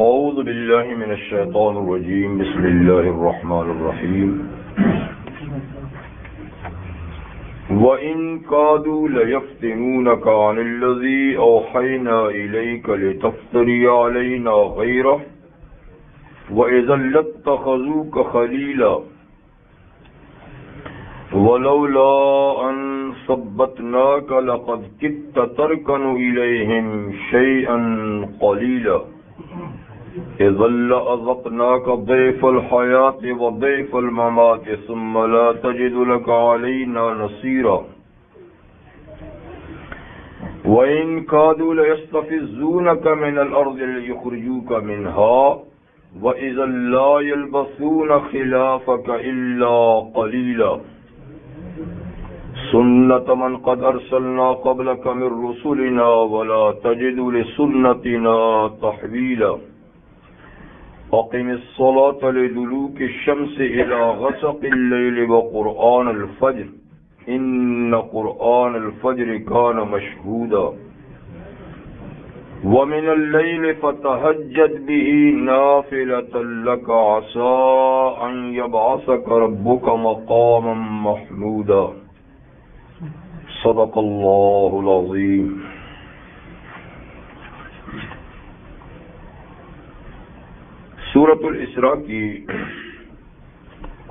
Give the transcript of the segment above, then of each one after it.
اعوذ باللہ من الشیطان الرجیم بسم اللہ الرحمن الرحیم وَإِن كَادُوا لَيَفْتِنُونَكَ عَنِ الَّذِي أَوْحَيْنَا إِلَيْكَ لِتَفْتَرِيَ عَلَيْنَا غَيْرَهُ وَإِذًا لَاتَّخَذُوكَ خَلِيلًا وَلَوْلَا أَن ثَبَّتْنَاكَ لَقَدْ كِدتَّ تَرْكَنُ إِلَيْهِمْ شَيْئًا قَلِيلًا إِذًا لَأَذَقْنَاكَ ضِعْفَ الْحَيَاةِ وَضِعْفَ الْمَمَاتِ ثُمَّ لَا تَجِدُ لَكَ عَلَيْنَا نَصِيرًا وَإِن كَادُوا لَيَسْتَفِزُّونَكَ مِنَ الْأَرْضِ لِيُخْرِجُوكَ مِنْهَا وَإِذًا لَا يَلْبَثُونَ خِلَافَكَ إِلَّا قَلِيلًا سُنَّةَ مَنْ قَدْ أَرْسَلْنَا قَبْلَكَ مِنْ رُسُلِنَا وَلَا تَجِدُ لِسُنَّتِنَا تَحْوِيلًا أَقِمِ الصَّلَاةَ لِدُلُوكِ الشَّمْسِ إِلَى غَسَقِ اللَّيْلِ وَقُرْآنَ الْفَجْرِ إِنَّ قُرْآنَ الْفَجْرِ كَانَ مَشْهُودًا وَمِنَ اللَّيْلِ فَتَهَجَّدْ بِهِ نَافِلَةً لَكَ عَسَىٰ أَن يَبْعَثَكَ رَبُّكَ مَقَامًا مَحْمُودًا صدق اللہ العظیم۔ سورۃ الاسراء کی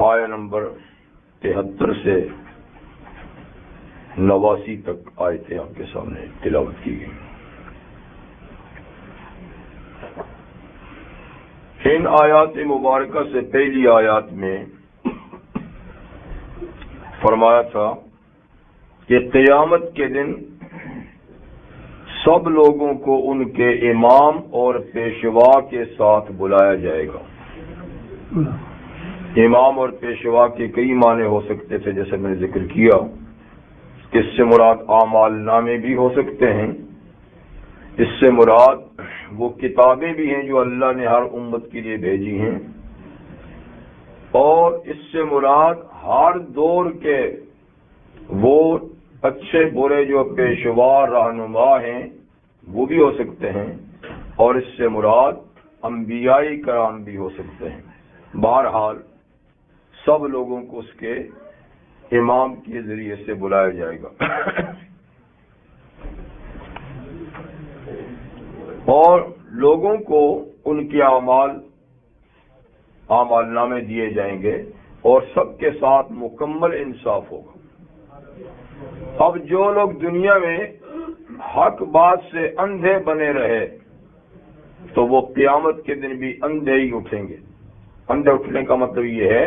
آیہ نمبر 73 سے 89 تک آیتیں آپ کے سامنے تلاوت کی گئی۔ ان آیات مبارکہ سے پہلی آیات میں فرمایا تھا کہ قیامت کے دن سب لوگوں کو ان کے امام اور پیشوا کے ساتھ بلایا جائے گا۔ امام اور پیشوا کے کئی معنی ہو سکتے تھے، جیسے میں نے ذکر کیا۔ اس سے مراد اعمال نامے بھی ہو سکتے ہیں، اس سے مراد وہ کتابیں بھی ہیں جو اللہ نے ہر امت کے لیے بھیجی ہیں، اور اس سے مراد ہر دور کے وہ اچھے برے جو پیشوا رہنما ہیں وہ بھی ہو سکتے ہیں، اور اس سے مراد انبیاء کرام بھی ہو سکتے ہیں۔ بہرحال سب لوگوں کو اس کے امام کے ذریعے سے بلایا جائے گا اور لوگوں کو ان کے اعمال نامے دیے جائیں گے اور سب کے ساتھ مکمل انصاف ہوگا۔ اب جو لوگ دنیا میں حق بات سے اندھے بنے رہے تو وہ قیامت کے دن بھی اندھے ہی اٹھیں گے۔ اندھے اٹھنے کا مطلب یہ ہے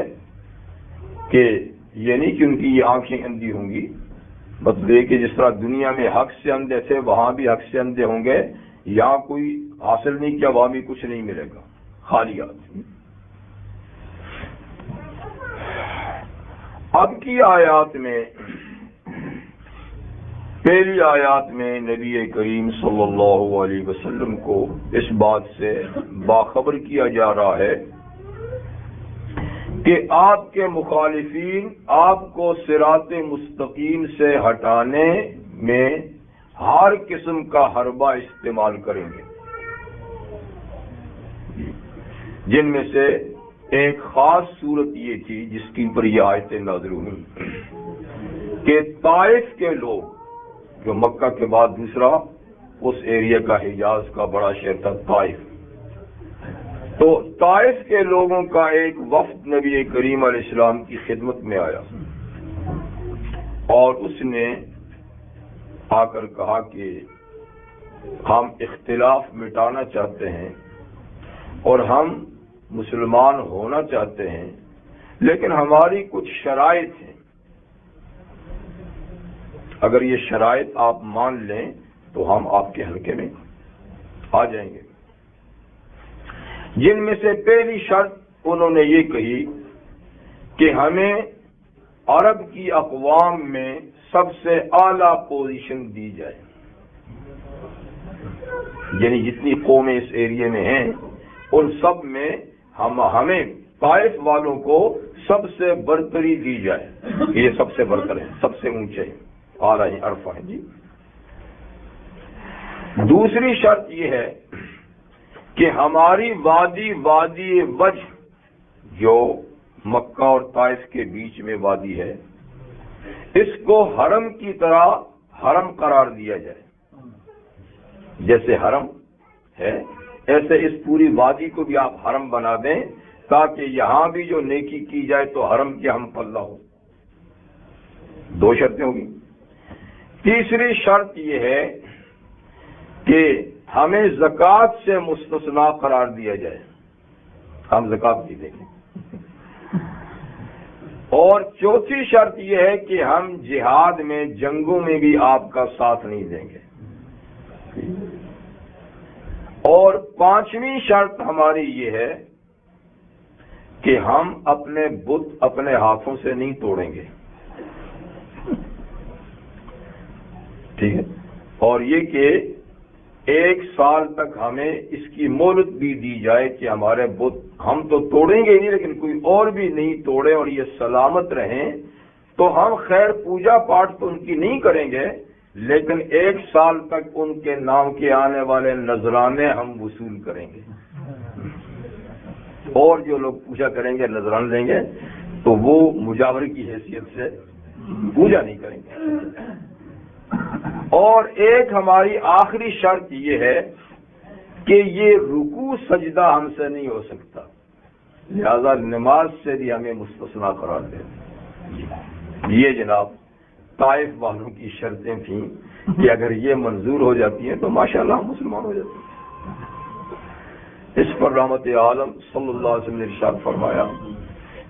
کہ یہ نہیں کہ ان کی یہ آنکھیں اندھی ہوں گی، مطلب یہ کہ جس طرح دنیا میں حق سے اندھے تھے وہاں بھی حق سے اندھے ہوں گے، یہاں کوئی حاصل نہیں کیا وہاں بھی کچھ نہیں ملے گا، خالی آدمی۔ اب کی آیات میں، پہلی آیات میں نبی کریم صلی اللہ علیہ وسلم کو اس بات سے باخبر کیا جا رہا ہے کہ آپ کے مخالفین آپ کو صراط مستقیم سے ہٹانے میں ہر قسم کا حربہ استعمال کریں گے، جن میں سے ایک خاص صورت یہ تھی جس کی پر یہ آیتیں نازل ہوئی کہ طائف کے لوگ، جو مکہ کے بعد دوسرا اس ایریا کا حجاز کا بڑا شہر تھا طائف، تو طائف کے لوگوں کا ایک وفد نبی کریم علیہ السلام کی خدمت میں آیا اور اس نے آ کر کہا کہ ہم اختلاف مٹانا چاہتے ہیں اور ہم مسلمان ہونا چاہتے ہیں، لیکن ہماری کچھ شرائط ہیں، اگر یہ شرائط آپ مان لیں تو ہم آپ کے حلقے میں آ جائیں گے۔ جن میں سے پہلی شرط انہوں نے یہ کہی کہ ہمیں عرب کی اقوام میں سب سے اعلیٰ پوزیشن دی جائے، یعنی جتنی قومیں اس ایریے میں ہیں ان سب میں ہمیں طائف والوں کو سب سے برتری دی جائے کہ یہ سب سے برتر ہیں، سب سے اونچے ہیں، اعلیٰ ہیں، عرفہ ہیں۔ جی دوسری شرط یہ ہے کہ ہماری وادی وجہ جو مکہ اور طائف کے بیچ میں وادی ہے، اس کو حرم کی طرح حرم قرار دیا جائے. جیسے حرم ہے ایسے اس پوری وادی کو بھی آپ حرم بنا دیں، تاکہ یہاں بھی جو نیکی کی جائے تو حرم کے ہم پلہ ہو. 2 شرطیں ہوگی. تیسری شرط یہ ہے کہ ہمیں زکوٰۃ سے مستثنا قرار دیا جائے، ہم زکوٰۃ نہیں دیں گے. اور چوتھی شرط یہ ہے کہ ہم جہاد میں جنگوں میں بھی آپ کا ساتھ نہیں دیں گے. اور 5ویں شرط ہماری یہ ہے کہ ہم اپنے بت اپنے ہاتھوں سے نہیں توڑیں گے. ٹھیک ہے. اور یہ کہ 1 سال تک ہمیں اس کی مہلت بھی دی جائے کہ ہمارے بت ہم تو توڑیں گے نہیں، لیکن کوئی اور بھی نہیں توڑے اور یہ سلامت رہیں. تو ہم خیر پوجا پاٹ تو ان کی نہیں کریں گے، لیکن 1 سال تک ان کے نام کے آنے والے نذرانے ہم وصول کریں گے. اور جو لوگ پوجا کریں گے نذران لیں گے تو وہ مجاور کی حیثیت سے پوجا نہیں کریں گے. اور ایک ہماری آخری شرط یہ ہے کہ یہ رکوع سجدہ ہم سے نہیں ہو سکتا، لہذا نماز سے بھی ہمیں مستثنا قرار دیں. یہ جناب طائف والوں کی شرطیں تھیں کہ اگر یہ منظور ہو جاتی ہیں تو ماشاءاللہ ہم مسلمان ہو جاتے ہیں. اس پر رحمت عالم صلی اللہ علیہ وسلم نے ارشاد فرمایا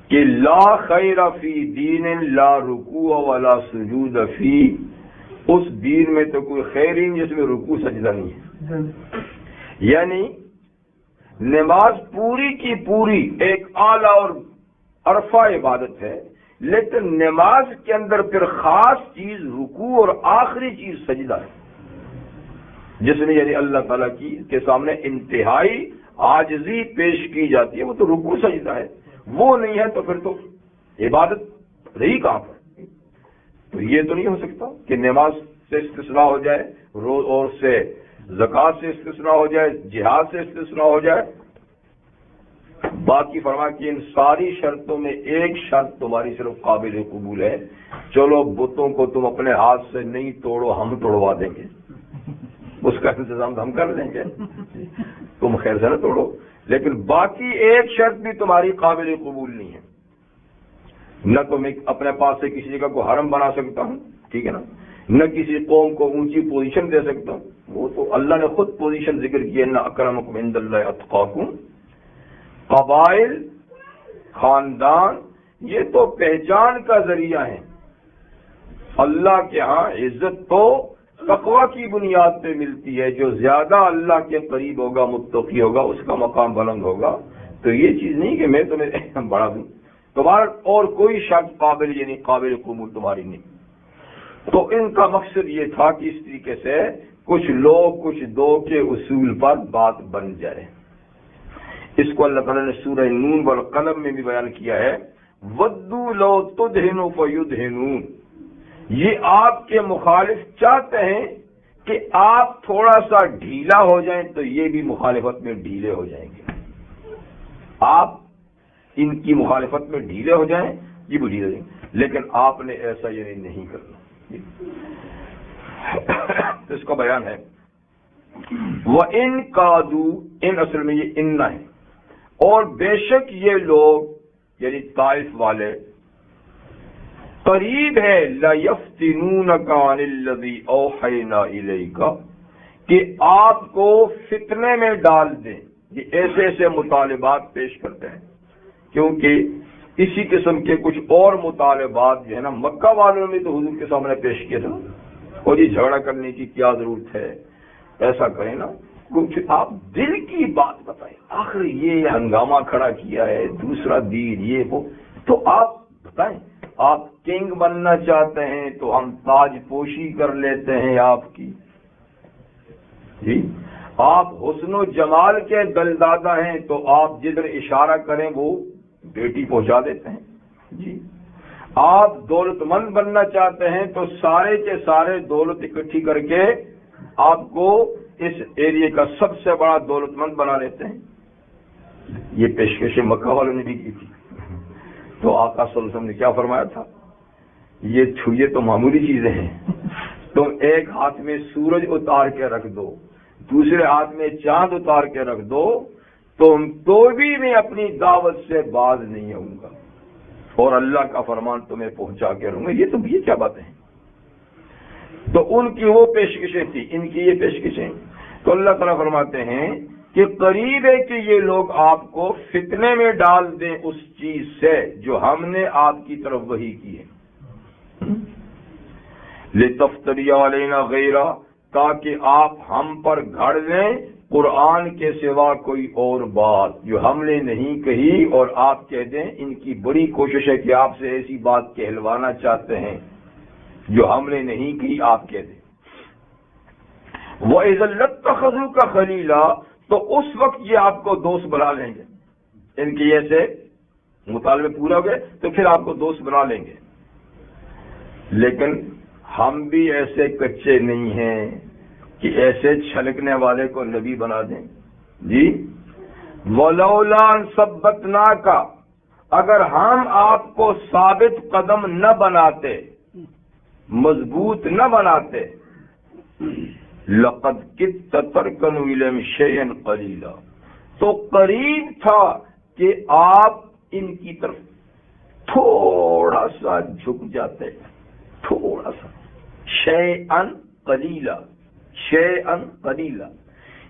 کہ لا خیر فی دین لا رکوع ولا سجود فی، اس دین میں تو کوئی خیر ہی نہیں جس میں رکوع سجدہ نہیں ہے. یعنی نماز پوری کی پوری ایک اعلیٰ اور عرفہ عبادت ہے، لیکن نماز کے اندر پھر خاص چیز رکوع اور آخری چیز سجدہ ہے، جس میں یعنی اللہ تعالیٰ کی کے سامنے انتہائی عاجزی پیش کی جاتی ہے. وہ تو رکوع سجدہ ہے، وہ نہیں ہے تو پھر تو عبادت رہی کہاں پر. تو یہ تو نہیں ہو سکتا کہ نماز سے استثناء ہو جائے، روز اور سے زکوٰۃ سے استثناء ہو جائے، جہاد سے استثناء ہو جائے. باقی فرما کہ ان ساری شرطوں میں ایک شرط تمہاری صرف قابل قبول ہے، چلو بتوں کو تم اپنے ہاتھ سے نہیں توڑو، ہم توڑوا دیں گے، اس کا انتظام ہم کر لیں گے، تم خیر سے نہ توڑو. لیکن باقی ایک شرط بھی تمہاری قابل قبول نہیں ہے. نہ تو میں اپنے پاس سے کسی جگہ کو حرم بنا سکتا ہوں، ٹھیک ہے نا، نہ کسی قوم کو اونچی پوزیشن دے سکتا ہوں. وہ تو اللہ نے خود پوزیشن ذکر کی ہے، نہ اکرمکم عند اللہ اتقاکم. قبائل، خاندان، یہ تو پہچان کا ذریعہ ہے. اللہ کے ہاں عزت تو تقوی کی بنیاد پہ ملتی ہے. جو زیادہ اللہ کے قریب ہوگا، متقی ہوگا، اس کا مقام بلند ہوگا. تو یہ چیز نہیں کہ میں تمہیں بڑھا دوں، تمہارا اور کوئی شخص قابل یعنی قابل قبول تمہاری نہیں. تو ان کا مقصد یہ تھا کہ اس طریقے سے کچھ لوگ کچھ دو کے اصول پر بات بن جائے. اس کو اللہ تعالیٰ نے سورہ نون والقلم میں بھی بیان کیا ہے، وَدُّوا لَوْ تُدْهِنُوا فَيُدْهِنُونَ. یہ آپ کے مخالف چاہتے ہیں کہ آپ تھوڑا سا ڈھیلا ہو جائیں تو یہ بھی مخالفت میں ڈھیلے ہو جائیں گے. آپ ان کی مخالفت میں ڈھیلے ہو جائیں، یہ بھی ڈھیلے ہو جائیں گے، لیکن آپ نے ایسا یہ نہیں کرنا. اس کا بیان ہے وَإِن قَادُوا، ان اصل میں یہ ان ہے. اور بے شک یہ لوگ یعنی طائف والے قریب ہے لَيَفْتِنُونَكَ عَنِ الَّذِي أَوْحَيْنَا إِلَيْكَ، کہ آپ کو فتنے میں ڈال دیں. یہ ایسے ایسے مطالبات پیش کرتے ہیں کیونکہ اسی قسم کے کچھ اور مطالبات جو ہے نا مکہ والوں نے تو حضور کے سامنے پیش کیا تھا. اور یہ جھگڑا کرنے کی کیا ضرورت ہے، ایسا کریں نا، کچھ آپ دل کی بات بتائیں. آخر یہ ہنگامہ کھڑا کیا ہے، دوسرا دین یہ وہ، تو آپ بتائیں. آپ کنگ بننا چاہتے ہیں تو ہم تاج پوشی کر لیتے ہیں آپ کی، جی. آپ حسن و جمال کے دلدادہ ہیں تو آپ جدھر اشارہ کریں وہ بیٹی پہنچا دیتے ہیں، جی. آپ دولت مند بننا چاہتے ہیں تو سارے کے سارے دولت اکٹھی کر کے آپ کو اس ایریے کا سب سے بڑا دولت مند بنا لیتے ہیں. یہ پیشکش مکہ والوں نے بھی کی تھی. تو آقا صلی اللہ علیہ وسلم نے کیا فرمایا تھا؟ یہ تو معمولی چیزیں ہیں. تم ایک ہاتھ میں سورج اتار کے رکھ دو، دوسرے ہاتھ میں چاند اتار کے رکھ دو، تو بھی میں اپنی دعوت سے باز نہیں آؤں گا اور اللہ کا فرمان تمہیں پہنچا کے رہوں گا. یہ کیا باتیں ہیں؟ تو ان کی وہ پیشکشیں تھی، ان کی یہ پیشکشیں. تو اللہ تعالیٰ فرماتے ہیں کہ قریب ہے کہ یہ لوگ آپ کو فتنے میں ڈال دیں اس چیز سے جو ہم نے آپ کی طرف وحی کی ہے. لِتَفْتَرِيَ عَلَيْنَا غَيْرَهُ، تاکہ آپ ہم پر گھڑ لیں قرآن کے سوا کوئی اور بات جو ہم نے نہیں کہی، اور آپ کہہ دیں ان کی بڑی کوشش ہے کہ آپ سے ایسی بات کہلوانا چاہتے ہیں جو ہم نے نہیں کہی، آپ کہہ دیں. وَإِذَا لَاتَّخَذُوكَ خَلِيلًا، تو اس وقت یہ آپ کو دوست بنا لیں گے. ان کے ایسے مطالبے پورا ہو گئے تو پھر آپ کو دوست بنا لیں گے. لیکن ہم بھی ایسے کچے نہیں ہیں کہ ایسے چھلکنے والے کو نبی بنا دیں. جی وَلَوْلَا أَن ثَبَّتْنَاكَ، اگر ہم آپ کو ثابت قدم نہ بناتے، مضبوط نہ بناتے، لَقَدْ كِدتَّ تَرْكَنُ إِلَيْهِمْ شَيْئًا قَلِيلًا، تو قریب تھا کہ آپ ان کی طرف تھوڑا سا جھک جاتے، تھوڑا سا. شیئن قلیلا، شیئن قلیلا،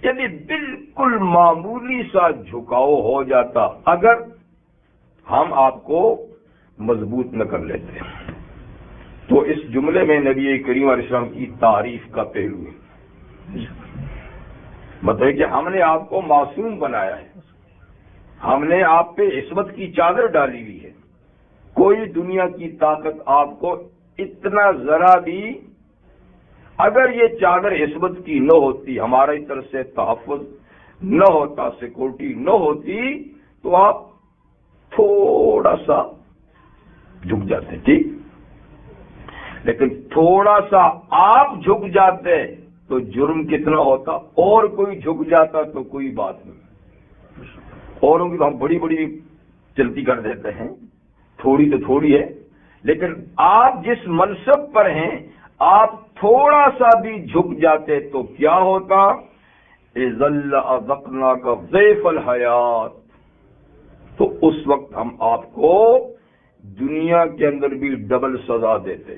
یعنی بالکل معمولی سا جھکاؤ ہو جاتا اگر ہم آپ کو مضبوط نہ کر لیتے. تو اس جملے میں نبی کریم علیہ السلام کی تعریف کا پہلو ہے. مطلب کہ ہم نے آپ کو معصوم بنایا ہے، ہم نے آپ پہ عصمت کی چادر ڈالی ہوئی ہے. کوئی دنیا کی طاقت آپ کو اتنا ذرا بھی، اگر یہ چادر عصمت کی نہ ہوتی، ہماری طرف سے تحفظ نہ ہوتا، سیکورٹی نہ ہوتی، تو آپ تھوڑا سا جھک جاتے. ٹھیک، لیکن تھوڑا سا آپ جھک جاتے تو جرم کتنا ہوتا، اور کوئی جھک جاتا تو کوئی بات نہیں. اوروں کی تو ہم بڑی بڑی چلتی کر دیتے ہیں، تھوڑی تو تھوڑی ہے، لیکن آپ جس منصب پر ہیں آپ تھوڑا سا بھی جھک جاتے تو کیا ہوتا؟ اذا لأذقناك ضيف الحیات، تو اس وقت ہم آپ کو دنیا کے اندر بھی ڈبل سزا دیتے.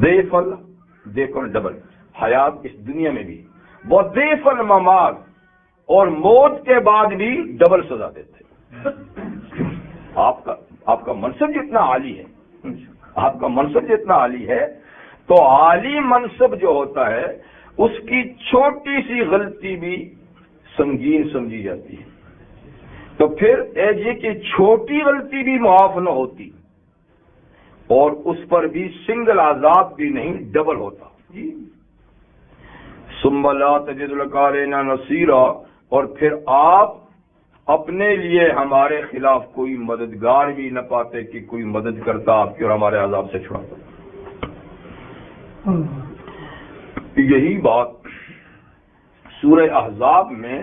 ضیف ڈبل حیات اس دنیا میں بھی، وہ ضیف الممات، اور موت کے بعد بھی ڈبل سزا دیتے. آپ کا منصب جتنا عالی ہے، آپ کا منصب جتنا عالی ہے، تو عالی منصب جو ہوتا ہے اس کی چھوٹی سی غلطی بھی سنگین سمجھی جاتی ہے. تو پھر یہ کہ چھوٹی غلطی بھی معاف نہ ہوتی اور اس پر بھی سنگل عذاب بھی نہیں، ڈبل ہوتا. ثم لا تجد لك علينا نصيرا، اور پھر آپ اپنے لیے ہمارے خلاف کوئی مددگار بھی نہ پاتے کہ کوئی مدد کرتا آپ کی اور ہمارے عذاب سے چھڑاتا. یہی بات سورہ احزاب میں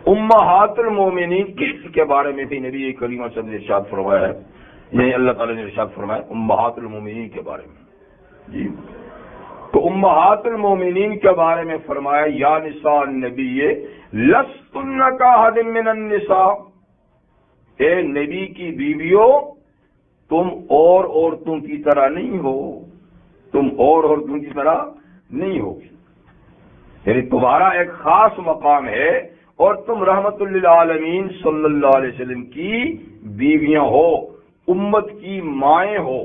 امہات المومنین کے بارے میں بھی نبی کریم صلی اللہ علیہ وسلم نے ارشاد فرمایا ہے. یعنی اللہ تعالیٰ نے ارشاد فرمایا امہات المومنین کے بارے میں. جی تو امہات المومنین کے بارے میں فرمایا یا نساء النبی لستن کاحد من النساء، اے نبی کی بیویوں تم اور عورتوں کی طرح نہیں ہو، تم اور عورتوں کی طرح نہیں ہو. یعنی تمہارا ایک خاص مقام ہے اور تم رحمت للعالمین صلی اللہ علیہ وسلم کی بیویاں ہو، امت کی مائیں ہو.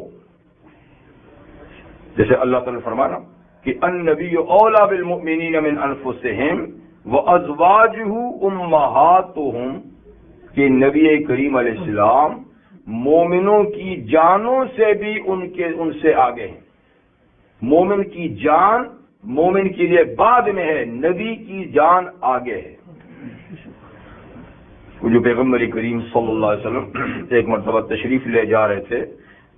جیسے اللہ تعالیٰ نے فرمانا کہ النبی اولا بالمؤمنین من انفسہم وازواجہ امہاتہم، کہ نبی کریم علیہ السلام مومنوں کی جانوں سے بھی ان سے آگے ہیں. مومن کی جان مومن کے لیے بعد میں ہے، نبی کی جان آگے ہے. جو پیغمبر کریم صلی اللہ علیہ وسلم ایک مرتبہ تشریف لے جا رہے تھے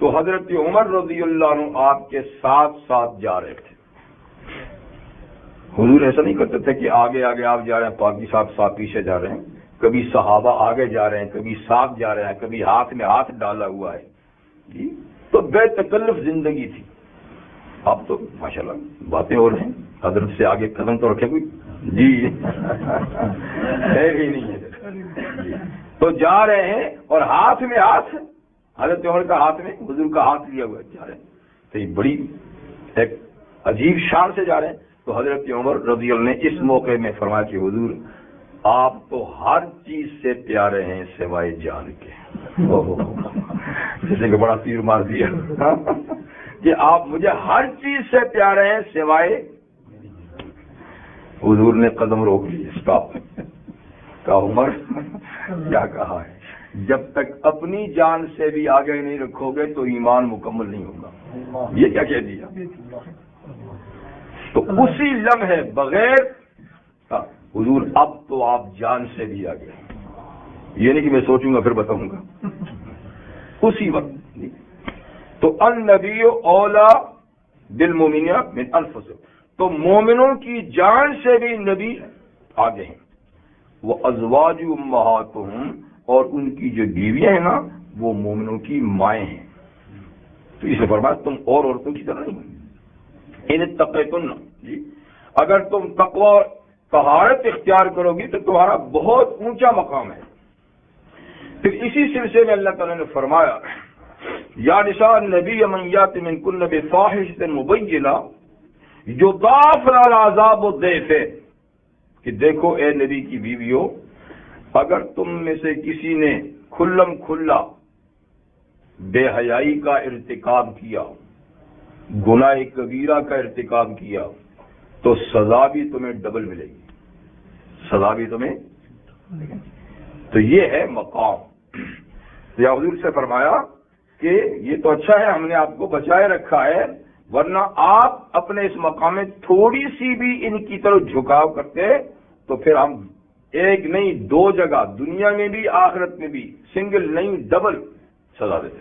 تو حضرت عمر رضی اللہ عنہ آپ کے ساتھ ساتھ جا رہے تھے. حضور ایسا نہیں کرتے تھے کہ آگے آگے آپ جا رہے ہیں، پاکی صاحب پیچھے جا رہے ہیں، کبھی صحابہ آگے جا رہے ہیں، کبھی صاحب جا رہے ہیں، کبھی ہاتھ میں ہاتھ ڈالا ہوا ہے جی. تو بے تکلف زندگی تھی. اب تو ماشاءاللہ باتیں ہو رہے ہیں، حضرت سے آگے قدم تو رکھے کوئی جی ہے ہی نہیں ہے. تو جا رہے ہیں اور ہاتھ میں ہاتھ، حضرت عمر کا ہاتھ میں حضور کا ہاتھ لیا ہوا جا رہے ہیں. تو یہ بڑی ایک عجیب شان سے جا رہے ہیں. تو حضرت عمر رضی اللہ نے اس موقع میں فرمایا کہ حضور آپ تو ہر چیز سے پیارے ہیں سوائے جان کے. جیسے کہ بڑا تیر مار دیا کہ آپ مجھے ہر چیز سے پیارے ہیں سوائے. حضور نے قدم روک لی. کا عمر کیا کہا ہے، جب تک اپنی جان سے بھی آگے نہیں رکھو گے تو ایمان مکمل نہیں ہوگا. یہ کیا کہہ دیا. تو اسی لمحے بغیر حضور اب تو آپ جان سے بھی آگے، یہ نہیں کہ میں سوچوں گا پھر بتاؤں گا، اسی وقت. تو النبی اولا بالمؤمنین من انفسہم، تو مومنوں کی جان سے بھی نبی آگے ہیں. وہ ازواج امہاتہم، اور ان کی جو بیویاں ہیں نا وہ مومنوں کی مائیں ہیں. تو اسے فرمایا تم اور عورتوں کی طرح نہیں. ان اتقیتن، جی اگر تم تقوی طہارت اختیار کرو گی تو تمہارا بہت اونچا مقام ہے. پھر اسی سلسلے میں اللہ تعالیٰ نے فرمایا یا نساء النبی من یات منکن بفاحشۃ مبینہ یضاعف لها العذاب ضعفین، کہ دیکھو اے نبی کی بیویوں، اگر تم میں سے کسی نے کھلم کھلا بے حیائی کا ارتکاب کیا، گناہ کبیرہ کا ارتکاب کیا، تو سزا بھی تمہیں ڈبل ملے گی. سزا بھی تمہیں. تو یہ ہے مقام. یا حضور سے فرمایا کہ یہ تو اچھا ہے ہم نے آپ کو بچائے رکھا ہے، ورنہ آپ اپنے اس مقام میں تھوڑی سی بھی ان کی طرف جھکاؤ کرتے تو پھر ہم ایک نہیں دو جگہ، دنیا میں بھی آخرت میں بھی، سنگل نہیں ڈبل سزا دیتے.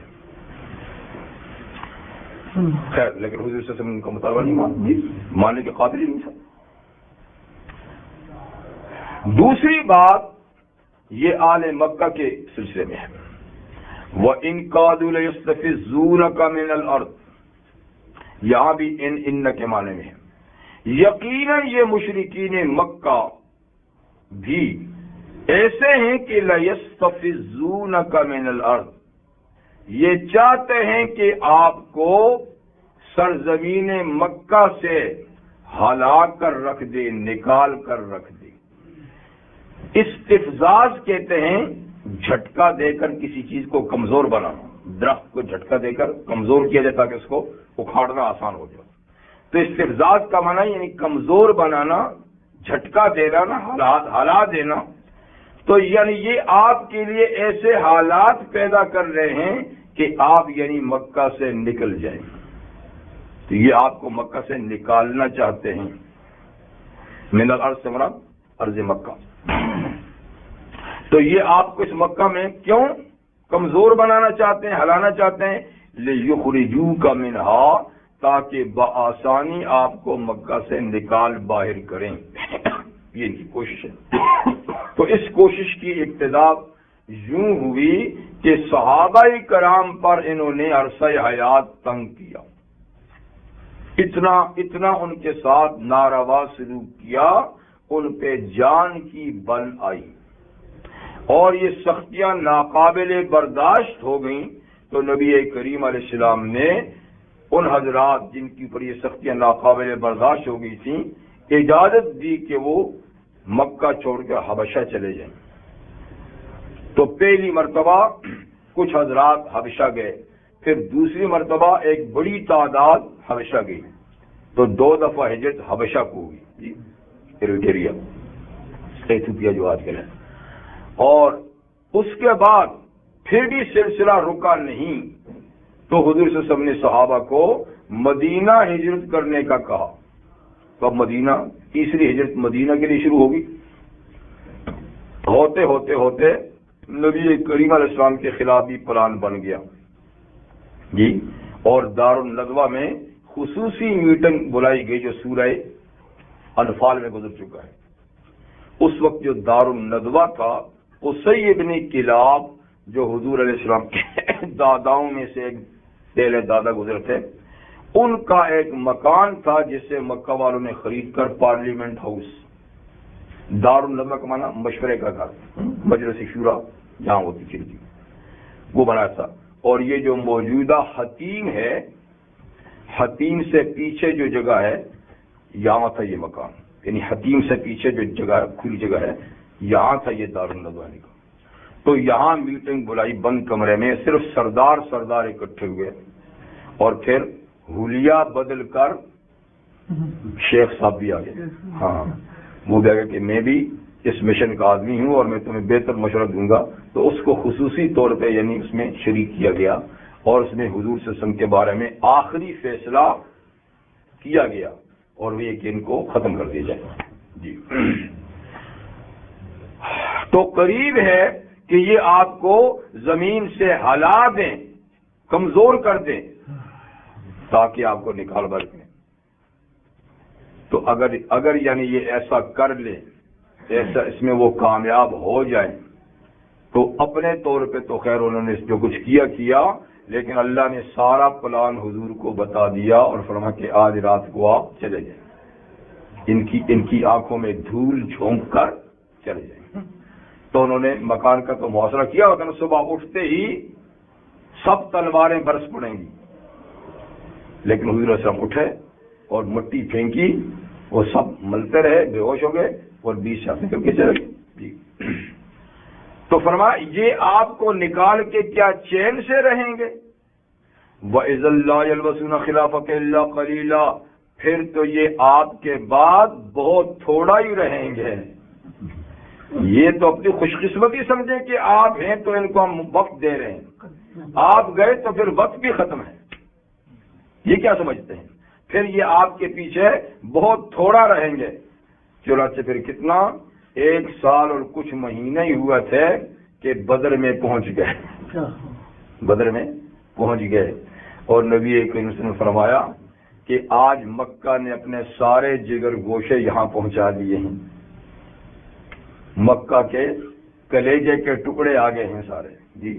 خیر لیکن حضور صلی اللہ علیہ وسلم کا مطالبہ نہیں ماننے کے قابل ہی نہیں تھا. دوسری بات یہ آل مکہ کے سلسلے میں ہے. وَإِن كَادُوا لَيَسْتَفِزُّونَكَ مِنَ الْأَرْضِ، یہاں بھی ان کے معنی میں ہے. یقیناً یہ مشرکین مکہ بھی ایسے ہیں کہ لَيَسْتَفِزُّونَكَ مِنَ الْأَرْضِ، یہ چاہتے ہیں کہ آپ کو سرزمین مکہ سے ہلا کر رکھ دے، نکال کر رکھ دے. استفزاز کہتے ہیں جھٹکا دے کر کسی چیز کو کمزور بنانا. درخت کو جھٹکا دے کر کمزور کیا جائے تاکہ اس کو اکھاڑنا آسان ہو جائے. تو استفزاز کا معنی یعنی کمزور بنانا، جھٹکا دینا، ہلا دینا. تو یعنی یہ آپ کے لیے ایسے حالات پیدا کر رہے ہیں کہ آپ یعنی مکہ سے نکل جائیں. تو یہ آپ کو مکہ سے نکالنا چاہتے ہیں. من الارض سے مراد ارض مکہ. تو یہ آپ کو اس مکہ میں کیوں کمزور بنانا چاہتے ہیں، ہلانا چاہتے ہیں؟ لِيُخْرِجُوكَ مِنْهَا، تاکہ بآسانی آپ کو مکہ سے نکال باہر کریں. یہ ان کی کوشش ہے. تو اس کوشش کی ابتدا یوں ہوئی کہ صحابہ کرام پر انہوں نے عرصہ حیات تنگ کیا، اتنا ان کے ساتھ ناروا سلوک کیا، ان پہ جان کی بن آئی اور یہ سختیاں ناقابل برداشت ہو گئیں. تو نبی کریم علیہ السلام نے ان حضرات جن کی پر یہ سختیاں ناقابل برداشت ہو گئی تھیں اجازت دی کہ وہ مکہ چھوڑ کر حبشہ چلے جائیں. تو پہلی مرتبہ کچھ حضرات حبشہ گئے، پھر دوسری مرتبہ ایک بڑی تعداد حبشہ گئی. تو 2 دفعہ ہجرت حبشہ کو ہوئی، ایریٹریا، ایتھوپیا جو آج کل ہے. اور اس کے بعد پھر بھی سلسلہ رکا نہیں. تو حضور صلی اللہ علیہ وسلم نے صحابہ کو مدینہ ہجرت کرنے کا کہا. تو اب مدینہ، تیسری ہجرت مدینہ کے لیے شروع ہوگی. ہوتے ہوتے ہوتے نبی کریم علیہ السلام کے خلاف بھی پلان بن گیا جی. اور دارالندوہ میں خصوصی میٹنگ بلائی گئی جو سورہ انفال میں گزر چکا ہے. اس وقت جو دارالندوہ تھا قصی ابن کلاب جو حضور علیہ السلام کے داداؤں میں سے ایک پہلے دادا گزرے تھے، ان کا ایک مکان تھا جسے مکہ والوں نے خرید کر پارلیمنٹ ہاؤس، دارالندوہ کا معنی مشورے کا گھر، مجلس شورا جہاں ہوتی تھی، وہ بنایا تھا. اور یہ جو موجودہ حتیم ہے، حتیم سے پیچھے جو جگہ ہے یہاں تھا یہ مکان، یعنی حتیم سے پیچھے جو جگہ کھلی جگہ ہے یہاں تھا یہ دارالندوہ کا. تو یہاں میٹنگ بلائی بند کمرے میں، صرف سردار اکٹھے ہوئے اور پھر حلیہ بدل کر شیخ صاحب بھی آ گئے. ہاں وہ بھی آ گیا کہ میں بھی اس مشن کا آدمی ہوں اور میں تمہیں بہتر مشورہ دوں گا. تو اس کو خصوصی طور پہ یعنی اس میں شریک کیا گیا اور اس میں حضور صلی اللہ علیہ وسلم کے بارے میں آخری فیصلہ کیا گیا اور وہ یہ کہ ان کو ختم کر دیا جائے. جی تو قریب ہے کہ یہ آپ کو زمین سے ہلا دیں، کمزور کر دیں تاکہ آپ کو نکال برکیں. تو اگر یعنی یہ ایسا کر لے، ایسا اس میں وہ کامیاب ہو جائیں تو اپنے طور پہ تو خیر انہوں نے جو کچھ کیا، لیکن اللہ نے سارا پلان حضور کو بتا دیا اور فرمایا کہ آج رات کو آپ چلے جائیں، ان کی آنکھوں میں دھول جھونک کر چلے جائیں. تو انہوں نے مکان کا تو محاصرہ کیا ہوتا نا، صبح اٹھتے ہی سب تلواریں برس پڑیں گی، لیکن حضور صلی اللہ علیہ وسلم اٹھے اور مٹی پھینکی، وہ سب ملتے رہے، بے ہوش ہو گئے اور 20 شخص نکل کے چلے گئے. تو فرمایا یہ آپ کو نکال کے کیا چین سے رہیں گے؟ وَإِذَا لَا يَلْبَسُونَ خِلَافَكَ إِلَّا قَلِيلًا، پھر تو یہ آپ کے بعد بہت تھوڑا ہی رہیں گے. یہ تو اپنی خوش قسمتی سمجھیں کہ آپ ہیں تو ان کو ہم وقت دے رہے ہیں، آپ گئے تو پھر وقت بھی ختم ہے. یہ کیا سمجھتے ہیں؟ پھر یہ آپ کے پیچھے بہت تھوڑا رہیں گے. چنانچہ پھر کتنا 1 سال اور کچھ مہینے ہی ہوا تھے کہ بدر میں پہنچ گئے، بدر میں پہنچ گئے. اور نبی کریم صلی اللہ علیہ وسلم نے فرمایا کہ آج مکہ نے اپنے سارے جگر گوشے یہاں پہنچا دیے ہیں، مکہ کے کلیجے کے ٹکڑے آ گئے ہیں سارے. جی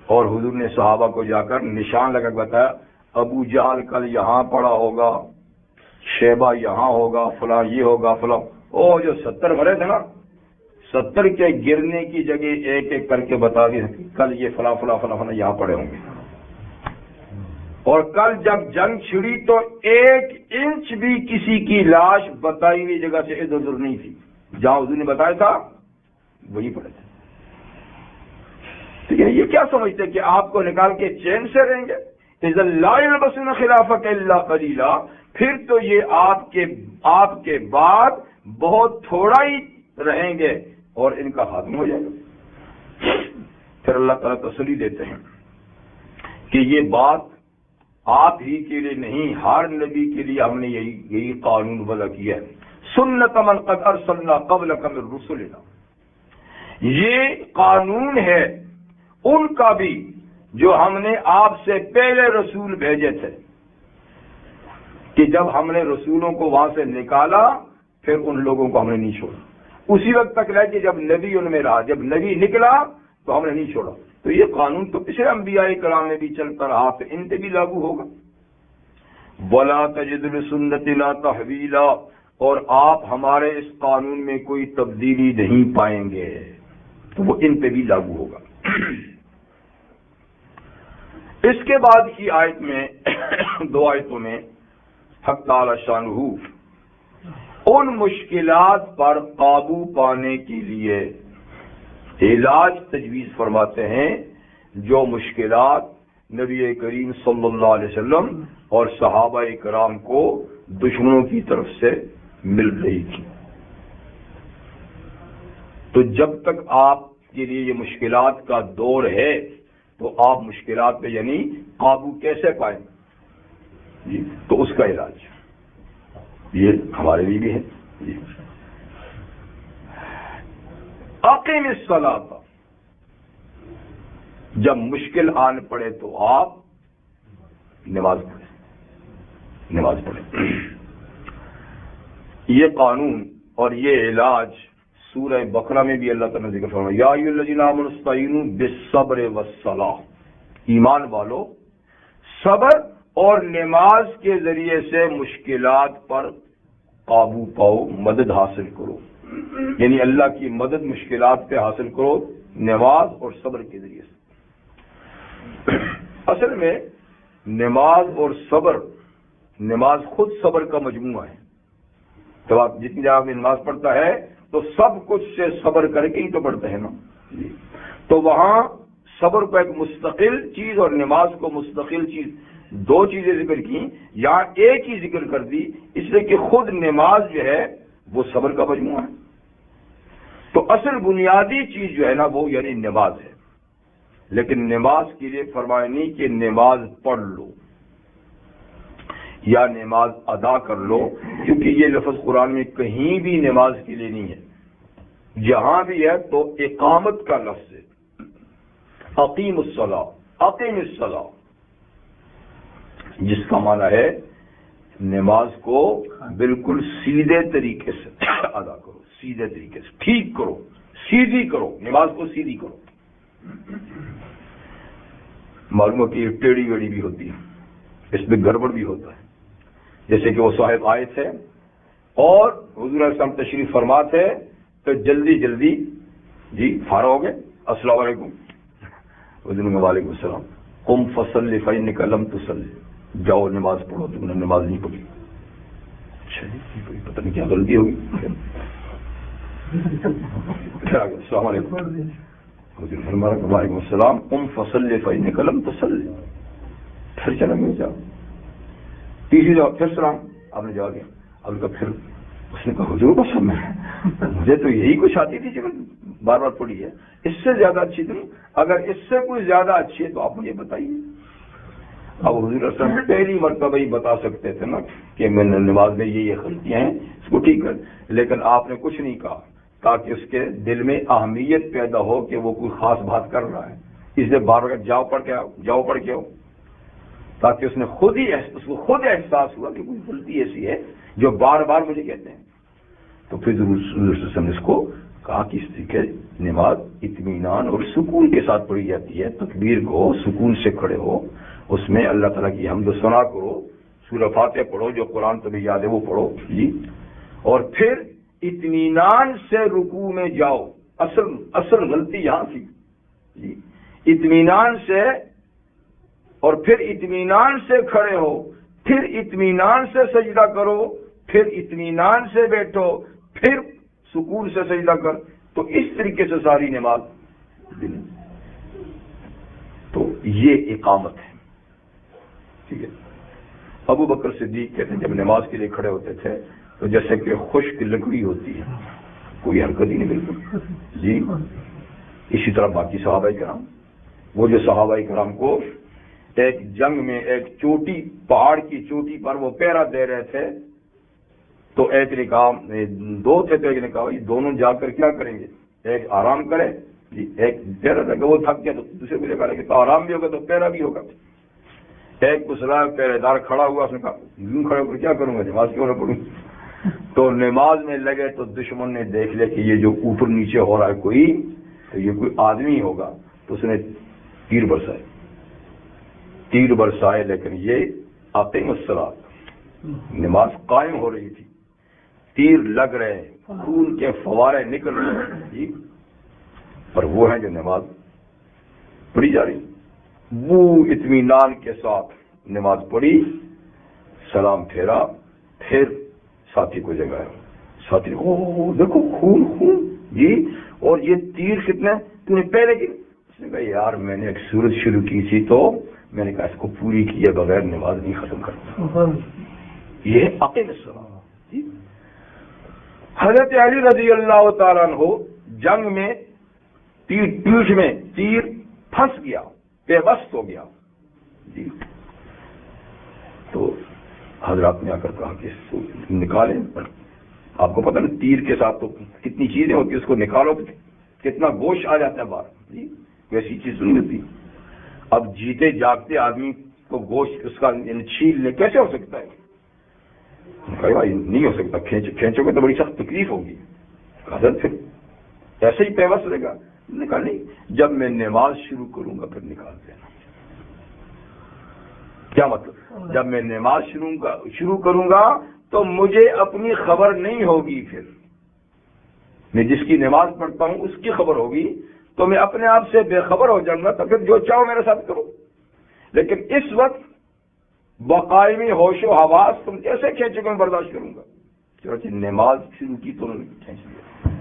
اور حضور نے صحابہ کو جا کر نشان لگا کے بتایا ابو جہل کل یہاں پڑا ہوگا، شیبہ یہاں ہوگا، فلاں یہ ہوگا، فلاں. او جو 70 مرے تھے نا، 70 کے گرنے کی جگہ ایک ایک کر کے بتا دی کل یہ فلاں فلاں فلاں فلاں یہاں پڑے ہوں گے. اور کل جب جنگ چھڑی تو 1 انچ بھی کسی کی لاش بتائی ہوئی جگہ سے ادھر ادھر نہیں تھی، جہاں حضور نے بتایا تھا وہی پڑے تھے. تو یہ کیا سمجھتے کہ آپ کو نکال کے چین سے رہیں گے؟ اذا لا يلبسون خلافك الا قليلا، پھر تو یہ آپ کے بعد بہت تھوڑا ہی رہیں گے اور ان کا خاتمہ ہو جائے گا. پھر اللہ تعالیٰ تسلی دیتے ہیں کہ یہ بات آپ ہی کے لیے نہیں، ہر نبی کے لیے ہم نے یہی قانون وضع کیا ہے. سنت من قد ارسلنا قبلک من رسلنا، یہ قانون ہے ان کا بھی جو ہم نے آپ سے پہلے رسول بھیجے تھے، کہ جب ہم نے رسولوں کو وہاں سے نکالا پھر ان لوگوں کو ہم نے نہیں چھوڑا، اسی وقت تک رہ کہ جب نبی ان میں رہا، جب نبی نکلا تو ہم نے نہیں چھوڑا. تو یہ قانون تو پچھلے انبیاء کرام میں بھی چلتا رہا، تو ان پہ بھی لاگو ہوگا. وَلَا تَجِدُ لِسُنَّتِنَا تَحْوِيلًا، اور آپ ہمارے اس قانون میں کوئی تبدیلی نہیں پائیں گے، تو وہ ان پہ بھی لاگو ہوگا. اس کے بعد کی آیت میں 2 آیتوں میں حق تعالی شانہ ان مشکلات پر قابو پانے کے لیے علاج تجویز فرماتے ہیں جو مشکلات نبی کریم صلی اللہ علیہ وسلم اور صحابہ کرام کو دشمنوں کی طرف سے مل رہی تھی. تو جب تک آپ کے لیے یہ مشکلات کا دور ہے تو آپ مشکلات پہ یعنی قابو کیسے پائیں جی، تو اس کا علاج یہ ہمارے لیے بھی ہے. جی اقیم الصلاۃ، جب مشکل آن پڑے تو آپ نماز پڑھیں. یہ قانون اور یہ علاج سورہ بقرہ میں بھی اللہ تعالیٰ نے ذکر فرمایا، یا ایھا الذین آمنوا استعینوا بالصبر والصلاۃ، ایمان والو صبر اور نماز کے ذریعے سے مشکلات پر قابو پاؤ، مدد حاصل کرو، یعنی اللہ کی مدد مشکلات پہ حاصل کرو نماز اور صبر کے ذریعے سے۔ اصل میں نماز اور صبر، نماز خود صبر کا مجموعہ ہے۔ جب آپ جتنی جگہ میں نماز پڑھتا ہے تو سب کچھ سے صبر کر کے ہی تو پڑھتے ہیں نا، تو وہاں صبر کو ایک مستقل چیز اور نماز کو مستقل چیز، دو چیزیں ذکر کی، یہاں ایک ہی ذکر کر دی، اس لیے کہ خود نماز جو ہے وہ صبر کا مجموعہ ہے۔ تو اصل بنیادی چیز جو ہے نا وہ یعنی نماز ہے، لیکن نماز کے لیے فرمایا نہیں کہ نماز پڑھ لو یا نماز ادا کر لو، کیونکہ یہ لفظ قرآن میں کہیں بھی نماز کے لیے نہیں ہے۔ جہاں بھی ہے تو اقامت کا لفظ ہے، اقیم الصلاۃ، اقیم الصلاۃ، جس کا معنی ہے نماز کو بالکل سیدھے طریقے سے ادا کرو، سیدھے طریقے سے ٹھیک کرو، سیدھی کرو، نماز کو سیدھی کرو۔ معلوم ہے کہ یہ ٹیڑھی ویڑھی بھی ہوتی ہے، اس میں گڑبڑ بھی ہوتا ہے، جیسے کہ وہ صاحب آئے تھے اور حضور علیہ السلام تشریف فرما تھے تو جلدی جلدی جی فارغ ہو گئے، السلام علیکم، حضور نے وعلیکم السلام، قم فصلی فإنک لم تصلی، جاؤ نماز پڑھو، تم نے نماز نہیں پڑھی۔ اچھا جی پتہ نہیں کیا غلطی ہوگی، السلام علیکم، حضور نے فرمایا وعلیکم السلام، قم فصلی فإنک لم تصلی، پھر چلا گیا جاؤ، تیسری جواب پھر سلام، آپ نے جواب دیا، اب کا پھر اس نے کہا حضور بس مجھے تو یہی کچھ آتی تھی جو بار بار پڑھی ہے، اس سے زیادہ اچھی تھی، اگر اس سے کوئی زیادہ اچھی ہے تو آپ مجھے بتائیے۔ اب حضور صلی اللہ علیہ وسلم پہلی مرتبہ ہی بتا سکتے تھے نا کہ میں نماز میں یہ غلطیاں ہیں، اس کو ٹھیک کر، لیکن آپ نے کچھ نہیں کہا تاکہ اس کے دل میں اہمیت پیدا ہو کہ وہ کوئی خاص بات کر رہا ہے، اس لیے بار بار جاؤ پڑھ کے آؤ، تاکہ اس نے اس کو خود احساس ہوا کہ کوئی غلطی ایسی ہے جو بار بار مجھے کہتے ہیں۔ تو پھر حضور صلی اللہ علیہ وسلم نے اس کو کہا کہ اس طریقے نماز اطمینان اور سکون کے ساتھ پڑھی جاتی ہے، تکبیر کو سکون سے کھڑے ہو، اس میں اللہ تعالیٰ کی حمد و ثنا کرو، سورہ فاتحہ پڑھو، جو قرآن تمہیں یاد ہے وہ پڑھو جی، اور پھر اطمینان سے رکوع میں جاؤ۔ اصل غلطی یہاں تھی جی، اطمینان سے، اور پھر اطمینان سے کھڑے ہو، پھر اطمینان سے سجدہ کرو، پھر اطمینان سے بیٹھو، پھر سکون سے سجدہ کر، تو اس طریقے سے ساری نماز، تو یہ اقامت ہے، ٹھیک ہے۔ ابو بکر صدیق کہتے ہیں جب نماز کے لیے کھڑے ہوتے تھے تو جیسے کہ خشک لکڑی ہوتی ہے، کوئی حرکت ہی نہیں بالکل جی۔ اسی طرح باقی صحابہ کرام، وہ جو صحابہ کرام کو ایک جنگ میں ایک چوٹی، پہاڑ کی چوٹی پر وہ پہرا دے رہے تھے، تو ایک نے کہا، دو تھے تو ایک نے کہا دونوں جا کر کیا کریں گے، ایک آرام کرے جی، ایک پہرا دے گا، وہ تھک گیا تو دوسرے کو لے کہ تو آرام بھی ہوگا تو پہرا بھی ہوگا۔ ایک دوسرا پہرے دار کھڑا ہوا، اس نے کہا یوں کھڑے ہو کر کیا کروں گا، نماز کیوں نہ پڑھوں۔ تو نماز میں لگے تو دشمن نے دیکھ لیا کہ یہ جو اوپر نیچے ہو رہا ہے کوئی، تو یہ کوئی آدمی ہوگا، تو اس نے تیر برسائے، لیکن یہ اقیم الصلاۃ، نماز قائم ہو رہی تھی، تیر لگ رہے ہیں، خون کے فوارے نکل رہے ہیں جی، پر وہ ہیں جو نماز پڑھی جا رہی، وہ اطمینان کے ساتھ نماز پڑھی، سلام پھیرا، پھر ساتھی کو جگایا، ساتھی نے دیکھو خون جی، اور یہ تیر کتنے تم نے پہلے کی؟ اس نے کہا یار میں نے ایک سورت شروع کی تھی تو میں نے کہا اس کو پوری کیے بغیر نماز نہیں ختم کرتا، یہ عقیدہ الصلاۃ جی۔ حضرت علی رضی اللہ تعالیٰ عنہ جنگ میں پیٹھ میں تیر پھنس گیا، بے بس ہو گیا جی، تو حضرات نے آ کر کہا کہ اس کو نکالیں، آپ کو پتہ نا تیر کے ساتھ تو کتنی چیزیں ہوتی ہیں، اس کو نکالو کتنا گوشت آ جاتا ہے باہر جی، ویسی چیز نہیں ہوتی۔ اب جیتے جاگتے آدمی کو گوشت اس کا چھیل لے کیسے ہو سکتا ہے؟ کہا بھائی نہیں ہو سکتا، کھینچو گے تو بڑی سخت تکلیف ہوگی. حضرت پھر ایسے ہی پیوست رہے گا؟ نے کہا نہیں، جب میں نماز شروع کروں گا پھر نکال دینا. کیا مطلب؟ جب میں نماز شروع کروں گا تو مجھے اپنی خبر نہیں ہوگی، پھر میں جس کی نماز پڑھتا ہوں اس کی خبر ہوگی، تو میں اپنے آپ سے بے خبر ہو جاؤں گا، تو پھر جو چاہو میرے ساتھ کرو. لیکن اس وقت بقائمی ہوش و حواس تم کیسے کھینچو گے، میں برداشت کروں گا. چنانچہ نماز شروع کی تو انہوں نے کھینچ لیا.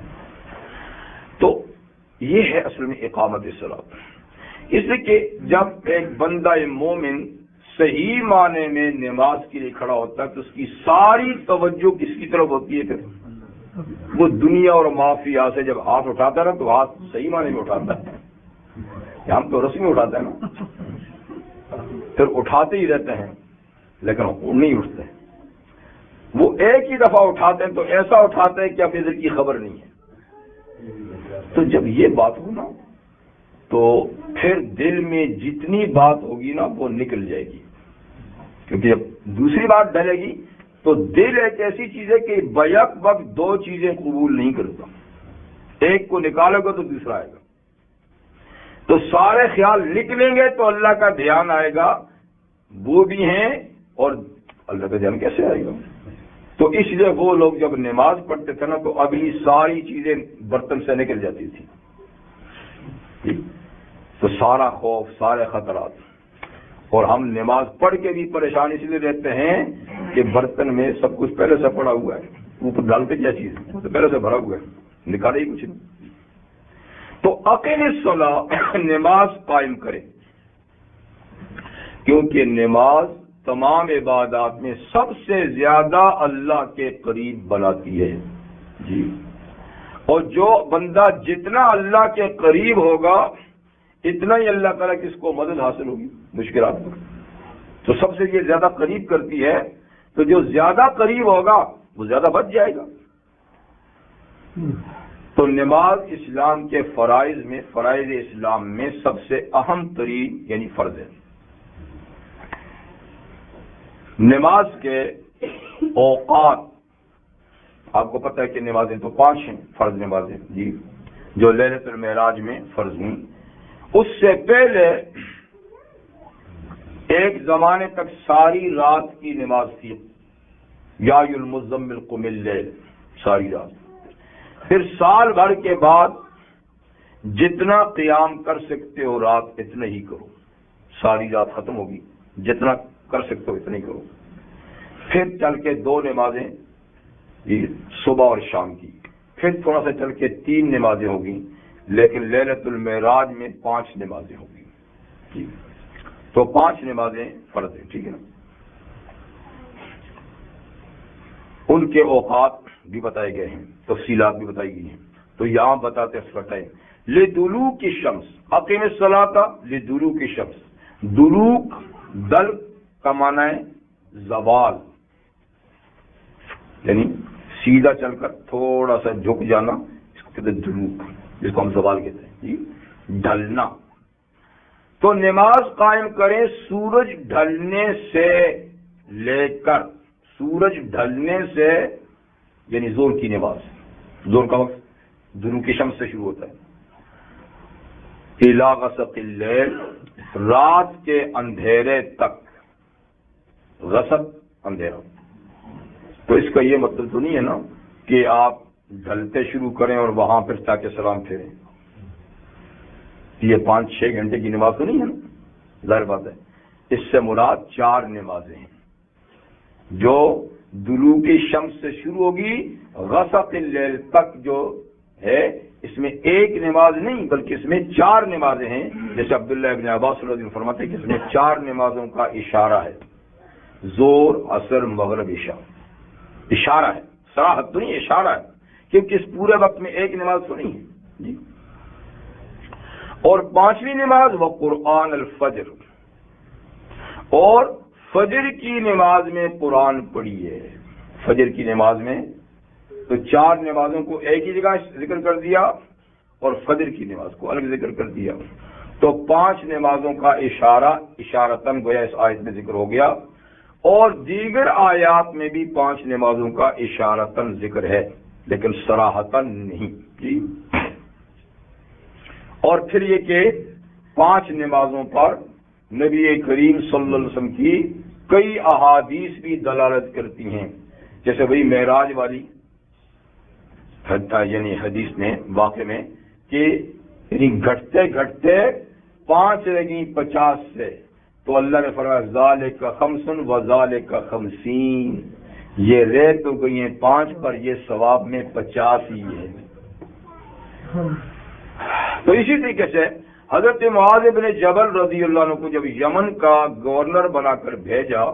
تو یہ ہے اصل میں اقامت صلاۃ. اس لیے کہ جب ایک بندہ مومن صحیح معنی میں نماز کے لیے کھڑا ہوتا ہے تو اس کی ساری توجہ کس کی طرف ہوتی ہے؟ پھر وہ دنیا اور مافیا سے جب ہاتھ اٹھاتا ہے نا تو ہاتھ صحیح معنی میں اٹھاتا ہے. ہم تو رسمی اٹھاتے ہیں نا، پھر اٹھاتے ہی رہتے ہیں لیکن وہ نہیں اٹھتے. وہ ایک ہی دفعہ اٹھاتے ہیں تو ایسا اٹھاتے ہیں کہ اب ادھر کی خبر نہیں ہے. تو جب یہ بات ہو نا تو پھر دل میں جتنی بات ہوگی نا وہ نکل جائے گی، کیونکہ جب دوسری بات ڈلے گی تو دل ایک ایسی چیز ہے کہ بیک وقت دو چیزیں قبول نہیں کرتا. ایک کو نکالے گا تو دوسرا آئے گا، تو سارے خیال نکلیں گے تو اللہ کا دھیان آئے گا، وہ بھی ہیں، اور اللہ کا دھیان کیسے آئے گا؟ تو اس لیے وہ لوگ جب نماز پڑھتے تھے نا تو اگلی ساری چیزیں برتن سے نکل جاتی تھی. تو سارا خوف، سارے خطرات. اور ہم نماز پڑھ کے بھی پریشان اس لیے رہتے ہیں کہ برتن میں سب کچھ پہلے سے پڑا ہوا ہے، اوپر ڈالتے کیا چیز تو پہلے سے بھرا ہوا ہے، نکالے ہی کچھ نہیں. تو اقیم الصلاۃ، نماز قائم کرے، کیونکہ نماز تمام عبادات میں سب سے زیادہ اللہ کے قریب بناتی ہے. جی، اور جو بندہ جتنا اللہ کے قریب ہوگا اتنا ہی اللہ تعالیٰ کی اس کو مدد حاصل ہوگی مشکلات میں. تو سب سے یہ زیادہ قریب کرتی ہے، تو جو زیادہ قریب ہوگا وہ زیادہ بچ جائے گا. تو نماز اسلام کے فرائض اسلام میں سب سے اہم ترین یعنی فرض ہے. نماز کے اوقات آپ کو پتہ ہے کہ نمازیں تو 5 ہیں، فرض نمازیں جی، جو لیلۃ المعراج میں فرض ہوئی. اس سے پہلے ایک زمانے تک ساری رات کی نماز تھی، یا المزمل قم اللیل، ساری رات. پھر سال بھر کے بعد جتنا قیام کر سکتے ہو رات اتنا ہی کرو، ساری رات ختم ہوگی، جتنا کر سکتے ہو اتنا ہی کرو. پھر چل کے 2 نمازیں صبح اور شام کی، پھر تھوڑا سا چل کے 3 نمازیں ہوگی، لیکن لیلۃ المعراج میں 5 نمازیں ہوگی. تو 5 نمازیں فرض ہیں، ٹھیک ہے نا. ان کے اوقات بھی بتائے گئے ہیں، تفصیلات بھی بتائی گئی ہیں. تو یہاں بتاتے ہیں لدلوک الشمس، اقیم الصلاۃ لدلوک الشمس. دلوک دل کا معنی ہے زوال، یعنی سیدھا چل کر تھوڑا سا جھک جانا، اس کو کہتے ہیں دلوک، جس کو ہم زوال کہتے ہیں جی، ڈھلنا. تو نماز قائم کریں سورج ڈھلنے سے لے کر، سورج ڈھلنے سے یعنی زور کی نماز، زور کا وقت دلوک الشمس سے شروع ہوتا ہے، الی غسق اللیل، رات کے اندھیرے تک. غسق اندھیرا، تو اس کا یہ مطلب تو نہیں ہے نا کہ آپ ڈھلتے شروع کریں اور وہاں پھر جا کے سلام پھیریں. یہ 5-6 گھنٹے کی نماز تو نہیں ہے نا، ظاہر بات ہے. اس سے مراد 4 نمازیں ہیں جو دلوک الشمس سے شروع ہوگی غسق اللیل تک، جو ہے اس میں ایک نماز نہیں بلکہ اس میں 4 نمازیں ہیں. جیسے عبداللہ ابن عباس رضی اللہ عنہ فرماتے ہیں کہ اس میں 4 نمازوں کا اشارہ ہے، زور، عصر، مغرب، عشاء. اشارہ ہے، صراحت تو نہیں، اشارہ ہے، کیونکہ اس پورے وقت میں ایک نماز تو نہیں ہے جی. اور 5ویں نماز وہ قرآن الفجر، اور فجر کی نماز میں قرآن پڑھیے. فجر کی نماز میں تو 4 نمازوں کو ایک ہی جگہ ذکر کر دیا اور فجر کی نماز کو الگ ذکر کر دیا. تو 5 نمازوں کا اشارتاً گویا اس آیت میں ذکر ہو گیا. اور دیگر آیات میں بھی 5 نمازوں کا اشارتاً ذکر ہے لیکن صراحتاً نہیں جی۔ اور پھر یہ کہ 5 نمازوں پر نبی کریم صلی اللہ علیہ وسلم کی کئی احادیث بھی دلالت کرتی ہیں، جیسے وہی معراج والی یعنی حدیث میں واقع میں کہ یعنی گھٹتے گھٹتے 5 رگی 50 سے، تو اللہ نے فرمایا ذالک خمسن و ذالک خمسین، یہ رہ تو گئی ہیں 5 پر، یہ ثواب میں 50 ہی ہے۔ تو اسی طریقے سے حضرت معاذ بن جبل رضی اللہ عنہ کو جب یمن کا گورنر بنا کر بھیجا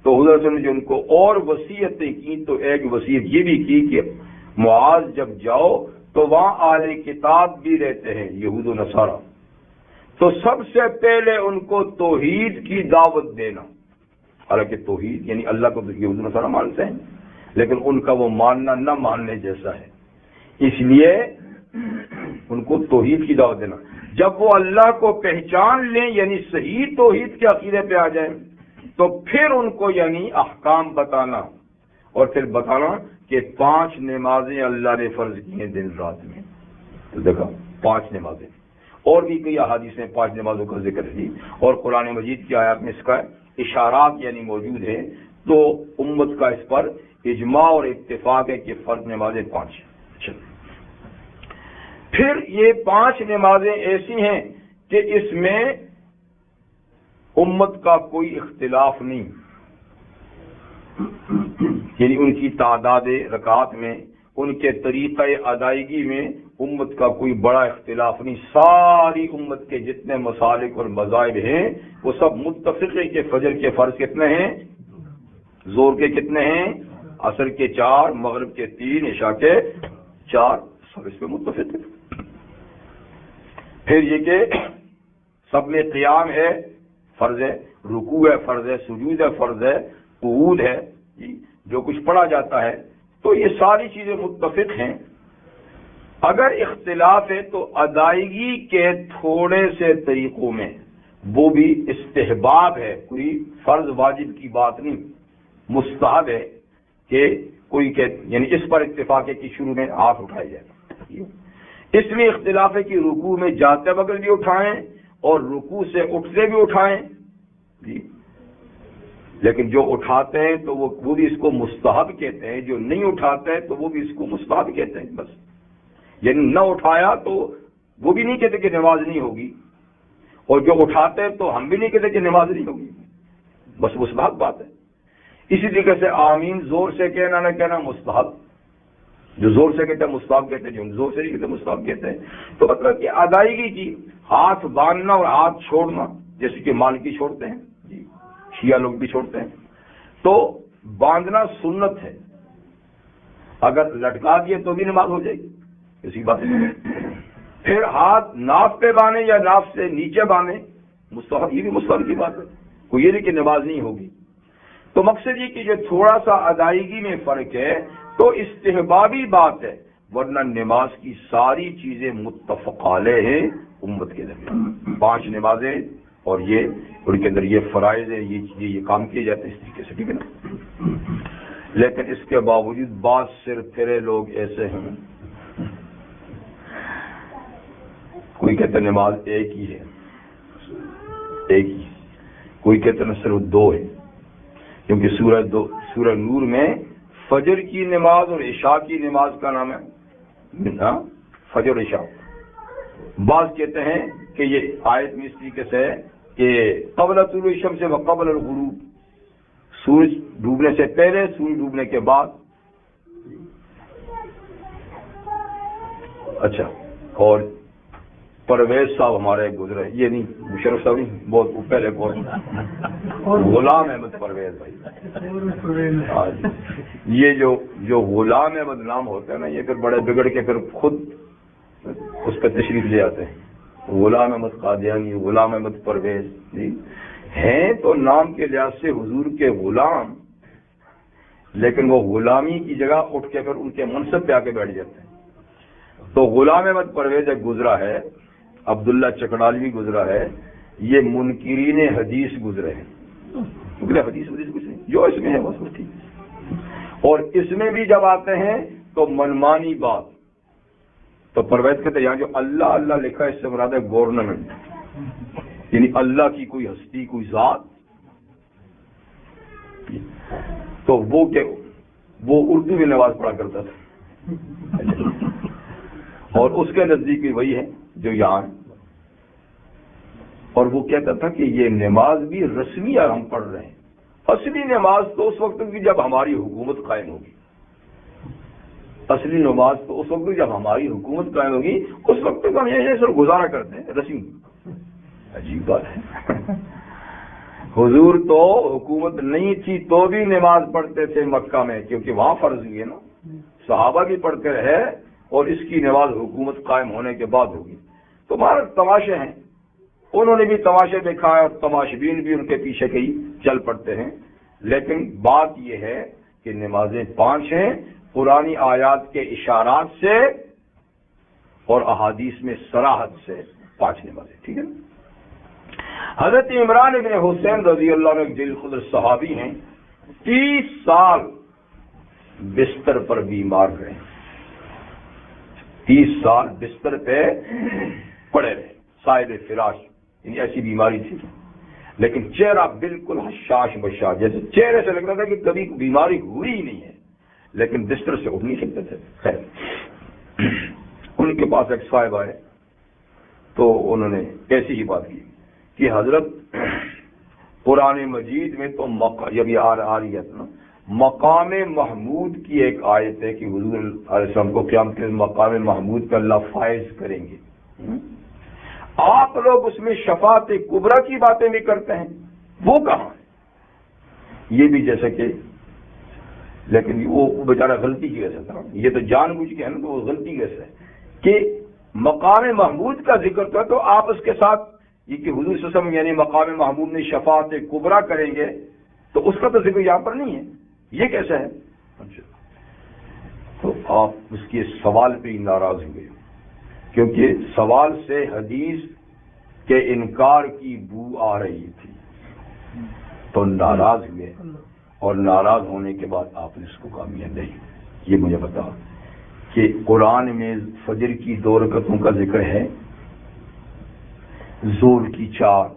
تو حضرت نے جو ان کو اور وصیتیں کی، تو ایک وصیت یہ بھی کی کہ معاذ جب جاؤ تو وہاں اہل کتاب بھی رہتے ہیں یہود و نصارہ، تو سب سے پہلے ان کو توحید کی دعوت دینا۔ حالانکہ توحید یعنی اللہ کو یہود و نصارہ مانتے ہیں لیکن ان کا وہ ماننا نہ ماننے جیسا ہے، اس لیے ان کو توحید کی دعوت دینا۔ جب وہ اللہ کو پہچان لیں یعنی صحیح توحید کے عقیدے پہ آ جائیں تو پھر ان کو یعنی احکام بتانا، اور پھر بتانا کہ 5 نمازیں اللہ نے فرض کی ہیں دن رات میں۔ تو دیکھا 5 نمازیں، اور بھی کئی احادیث میں 5 نمازوں کا ذکر ہے، اور قرآن مجید کی آیات میں اس کا اشارات یعنی موجود ہیں، تو امت کا اس پر اجماع اور اتفاق ہے کہ فرض نمازیں 5 ہیں۔ پھر یہ 5 نمازیں ایسی ہیں کہ اس میں امت کا کوئی اختلاف نہیں، یعنی ان کی تعداد رکعات میں، ان کے طریقہ ادائیگی میں امت کا کوئی بڑا اختلاف نہیں۔ ساری امت کے جتنے مسالک اور مذاہب ہیں وہ سب متفق ہیں کہ فجر کے فرض کتنے ہیں، زور کے کتنے ہیں، عصر کے 4، مغرب کے 3، عشاء کے 4، سب اس پہ متفق ہیں۔ پھر یہ کہ سب میں قیام ہے فرض ہے، رکوع ہے فرض ہے، سجود ہے فرض ہے، قعود ہے، جو کچھ پڑھا جاتا ہے، تو یہ ساری چیزیں متفق ہیں۔ اگر اختلاف ہے تو ادائیگی کے تھوڑے سے طریقوں میں، وہ بھی استحباب ہے، کوئی فرض واجب کی بات نہیں، مستحب ہے کہ کوئی کہ یعنی اس پر اتفاق ہے کہ شروع میں ہاتھ اٹھائے جائے۔ اس میں اختلاف ہے کہ رکوع میں جاتے وقت بھی اٹھائیں اور رکوع سے اٹھتے بھی اٹھائیں جی، لیکن جو اٹھاتے ہیں تو وہ بھی اس کو مستحب کہتے ہیں، جو نہیں اٹھاتے ہیں تو وہ بھی اس کو مستحب کہتے ہیں بس، یعنی نہ اٹھایا تو وہ بھی نہیں کہتے کہ نماز نہیں ہوگی، اور جو اٹھاتے ہیں تو ہم بھی نہیں کہتے کہ نماز نہیں ہوگی، بس مستحب بات ہے۔ اسی طریقے سے آمین زور سے کہنا نہ کہنا مستحب، جو زور سے کہتے ہیں مستحب کہتے ہیں، جو زور سے نہیں کہتے مستحب کہتے ہیں۔ تو مطلب کہ ادائیگی کی، ہاتھ باندھنا اور ہاتھ چھوڑنا، جیسے کہ مالکی چھوڑتے ہیں جی، شیعہ لوگ بھی چھوڑتے ہیں، تو باندھنا سنت ہے، اگر لٹکا دیے تو بھی نماز ہو جائے گی، اسی بات ہے۔ پھر ہاتھ ناف پہ باندھے یا ناف سے نیچے باندھے مستحب، یہ بھی مستحب کی بات ہے، کوئی یہ نہیں کہ نماز نہیں ہوگی۔ تو مقصد یہ کہ جو تھوڑا سا ادائیگی میں فرق ہے تو استحبابی بات ہے، ورنہ نماز کی ساری چیزیں متفق علیہ ہیں امت کے درمیان۔ 5 نمازیں اور یہ ان کے اندر یہ فرائض ہے، یہ کام کیے جاتے ہیں اس طریقے سے، ٹھیک ہے نا۔ لیکن اس کے باوجود بعض سر پھرے لوگ ایسے ہیں، کوئی کہتا ہے نماز ایک ہی ہے، ایک ہی، کوئی کہتا ہے صرف 2 ہے، کیونکہ سورہ نور میں فجر کی نماز اور عشاء کی نماز کا نام ہے فجر عشاء۔ بعض کہتے ہیں کہ یہ آیت میں اس طریقے سے ہے کہ قبل طلوع الشمس و قبل الغروب، سورج ڈوبنے سے پہلے، سورج ڈوبنے کے بعد۔ اچھا، اور پرویز صاحب ہمارے گزرے، یہ نہیں مشرف صاحب نہیں، بہت پہلے غلام احمد پرویز بھائی، یہ جو غلام احمد نام ہوتا ہے نا، یہ پھر بڑے بگڑ کے پھر خود اس پہ تشریف لے آتے ہیں، غلام احمد قادیانی، غلام احمد پرویز جی ہیں تو نام کے لحاظ سے حضور کے غلام، لیکن وہ غلامی کی جگہ اٹھ کے پھر ان کے منصب پہ آ کے بیٹھ جاتے ہیں۔ تو غلام احمد پرویز ایک گزرا ہے، عبداللہ چکڑالوی گزرا ہے، یہ منکرین حدیث گزرے ہیں، حدیث کچھ نہیں، جو اس میں ہے بس ٹھیک ہے. اور اس میں بھی جب آتے ہیں تو منمانی بات. تو پرویز کہتے ہیں یہاں جو اللہ اللہ لکھا ہے اس سے مراد ہے گورنمنٹ, یعنی اللہ کی کوئی ہستی کوئی ذات. تو وہ اردو میں نماز پڑھا کرتا تھا اور اس کے نزدیک بھی وہی ہے جو یہاں ہے. اور وہ کہتا تھا کہ یہ نماز بھی رسمی ہم پڑھ رہے ہیں, اصلی نماز تو اس وقت کی جب ہماری حکومت قائم ہوگی. اصلی نماز تو اس وقت جب ہماری حکومت قائم ہوگی, اس وقت تک ہم یہ سر گزارا کرتے ہیں رسمی. عجیب بات ہے. حضور تو حکومت نہیں تھی تو بھی نماز پڑھتے تھے مکہ میں, کیونکہ وہاں فرض ہوئی ہے نا. صحابہ بھی پڑھتے رہے اور اس کی نماز حکومت قائم ہونے کے بعد ہوگی. تو ہمارے تماشے ہیں, انہوں نے بھی تماشے دکھائے اور تماشبین بھی ان کے پیچھے کئی چل پڑتے ہیں. لیکن بات یہ ہے کہ نمازیں 5 ہیں, قرآنی آیات کے اشارات سے اور احادیث میں صراحت سے 5 نمازیں. ٹھیک ہے. حضرت عمران ابن حسین رضی اللہ عنہ ایک ذیل قدر صحابی ہیں, 30 سال بستر پر بیمار رہے. 30 سال بستر پہ پڑے رہے, سائر فراش, یعنی ایسی بیماری تھی. لیکن چہرہ بالکل حشاش بشاش, جیسے چہرے سے لگ رہا تھا کہ کبھی بیماری ہوئی ہی نہیں ہے, لیکن بستر سے اٹھ نہیں سکتے تھے. خیر, ان کے پاس ایک صاحب آئے تو انہوں نے ایسی ہی بات کی کہ حضرت قرآن مجید میں تو یہ آ رہی ہے نا, مقام محمود کی ایک آیت ہے کہ حضور علیہ السلام کو قیامت کے مقام محمود کا اللہ فائز کریں گے. آپ لوگ اس میں شفاعت کبریٰ کی باتیں بھی کرتے ہیں, وہ کہاں ہے؟ یہ بھی جیسے کہ, لیکن وہ بیچارہ غلطی کی وجہ سے, یہ تو جان بوجھ کے ہے نا, تو وہ غلطی کیسے ہے کہ مقام محمود کا ذکر تو ہے, تو آپ اس کے ساتھ یہ کہ حضور صلی اللہ علیہ وسلم یعنی مقام محمود میں شفاعت کبریٰ کریں گے, تو اس کا تو ذکر یہاں پر نہیں ہے, یہ کیسا ہے؟ تو آپ اس کے سوال پہ ہی ناراض ہوئے, کیونکہ سوال سے حدیث کے انکار کی بو آ رہی تھی, تو ناراض ہوئے. اور ناراض ہونے کے بعد آپ نے اس کو کہا میاں نہیں, یہ مجھے بتا کہ قرآن میں فجر کی 2 رکعتوں کا ذکر ہے, ظہر کی 4,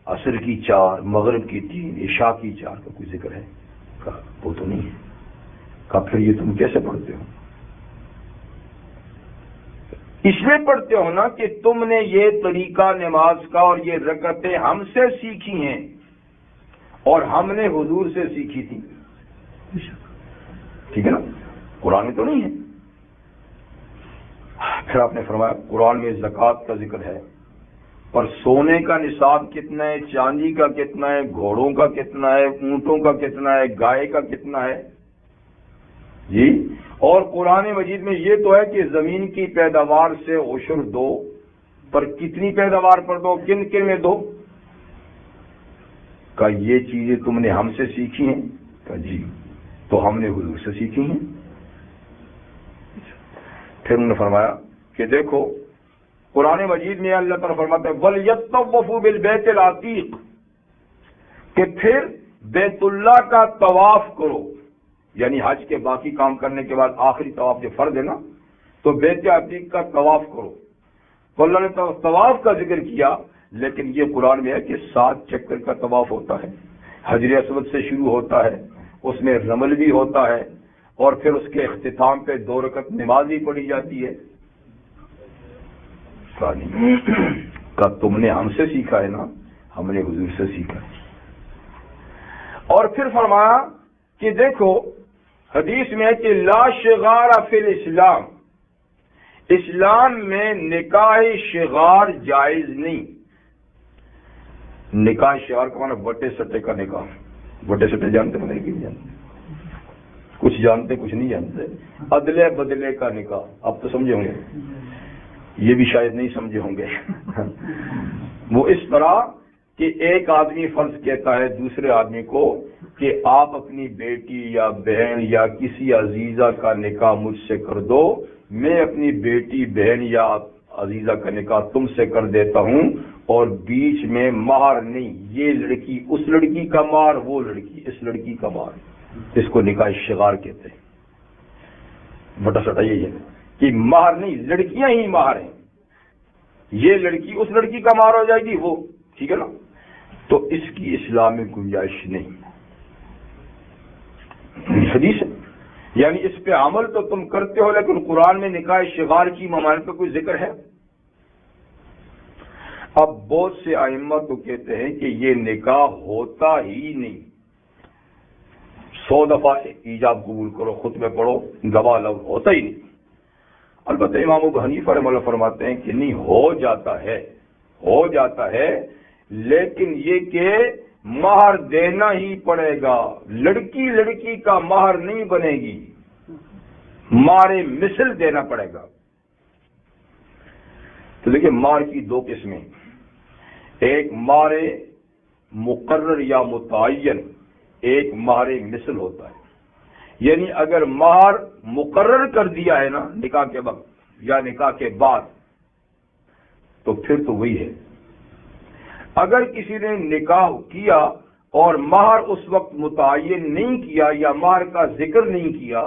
عصر کی 4, مغرب کی 3, عشاء کی 4 کا کوئی ذکر ہے؟ کہا وہ تو نہیں ہے. کہا پھر یہ تم کیسے پڑھتے ہو؟ اس لیے پڑھتے ہو نا کہ تم نے یہ طریقہ نماز کا اور یہ رکعتیں ہم سے سیکھی ہیں اور ہم نے حضور سے سیکھی تھی. ٹھیک ہے نا, قرآن میں تو نہیں ہے. پھر آپ نے فرمایا قرآن میں زکوٰۃ کا ذکر ہے, پر سونے کا نصاب کتنا ہے, چاندی کا کتنا ہے, گھوڑوں کا کتنا ہے, اونٹوں کا کتنا ہے, گائے کا کتنا ہے جی. اور قرآن مجید میں یہ تو ہے کہ زمین کی پیداوار سے عشر دو, پر کتنی پیداوار پر دو, کن کن میں دو؟ کہ یہ چیزیں تم نے ہم سے سیکھی ہیں؟ کہ جی, تو ہم نے حضور سے سیکھی ہیں. پھر انہوں نے فرمایا کہ دیکھو قرآن مجید میں اللہ تعالیٰ فرماتا ہے وَلْيَطَّوَّفُوا بِالْبَيْتِ الْعَتِيقِ, کہ پھر بیت اللہ کا طواف کرو, یعنی حج کے باقی کام کرنے کے بعد آخری طواف جو فرض ہے نا, تو بیت عتیق کا طواف کرو. تو اللہ نے طواف کا ذکر کیا, لیکن یہ قرآن میں ہے کہ 7 چکر کا طواف ہوتا ہے, حجر اسود سے شروع ہوتا ہے, اس میں رمل بھی ہوتا ہے, اور پھر اس کے اختتام پہ 2 رکعت نماز بھی پڑھی جاتی ہے. کہ تم نے ہم سے سیکھا ہے نا, ہم نے حضور سے سیکھا ہے. اور پھر فرمایا کہ دیکھو حدیث میں ہے کہ لا شغار فی الاسلام, اسلام میں نکاح شغار جائز نہیں. نکاح شغار کا معنی بٹے سٹے کا نکاح. بٹے سٹے جانتے ہیں کہ نہیں جانتے؟ کچھ جانتے کچھ نہیں جانتے. ادلے بدلے کا نکاح, اب تو سمجھے ہوں گے, یہ بھی شاید نہیں سمجھے ہوں گے. وہ اس طرح کہ ایک آدمی فرض کہتا ہے دوسرے آدمی کو کہ آپ اپنی بیٹی یا بہن یا کسی عزیزہ کا نکاح مجھ سے کر دو, میں اپنی بیٹی بہن یا عزیزہ کا نکاح تم سے کر دیتا ہوں، اور بیچ میں مہر نہیں، یہ لڑکی اس لڑکی کا مہر، وہ لڑکی اس لڑکی کا مہر، اس کو نکاح شغار کہتے ہیں۔ بٹا سٹا یہی ہے کہ مہر نہیں، لڑکیاں ہی مہر ہیں، یہ لڑکی اس لڑکی کا مہر ہو جائے گی، وہ ٹھیک ہے نا، تو اس کی اسلام میں گنجائش نہیں۔ حدیث ہے، یعنی اس پہ عمل تو تم کرتے ہو، لیکن قرآن میں نکاح شغار کی ممانعت کا کوئی ذکر ہے؟ اب بہت سے ائمہ تو کہتے ہیں کہ یہ نکاح ہوتا ہی نہیں، 100 دفعہ ایجاب قبول کرو، خطبے پڑھو، گواہ لو، ہوتا ہی نہیں۔ البتہ امام ابو حنیفہ رحمہ اللہ فرماتے ہیں کہ نہیں، ہو جاتا ہے، لیکن یہ کہ مہر دینا ہی پڑے گا، لڑکی کا مہر نہیں بنے گی، مہر مثل دینا پڑے گا۔ تو دیکھیں مہر کی دو قسمیں، ایک مہر مقرر یا متعین، ایک مہر مثل ہوتا ہے۔ یعنی اگر مہر مقرر کر دیا ہے نا نکاح کے وقت یا نکاح کے بعد، تو پھر تو وہی ہے۔ اگر کسی نے نکاح کیا اور مہر اس وقت متعین نہیں کیا یا مہر کا ذکر نہیں کیا،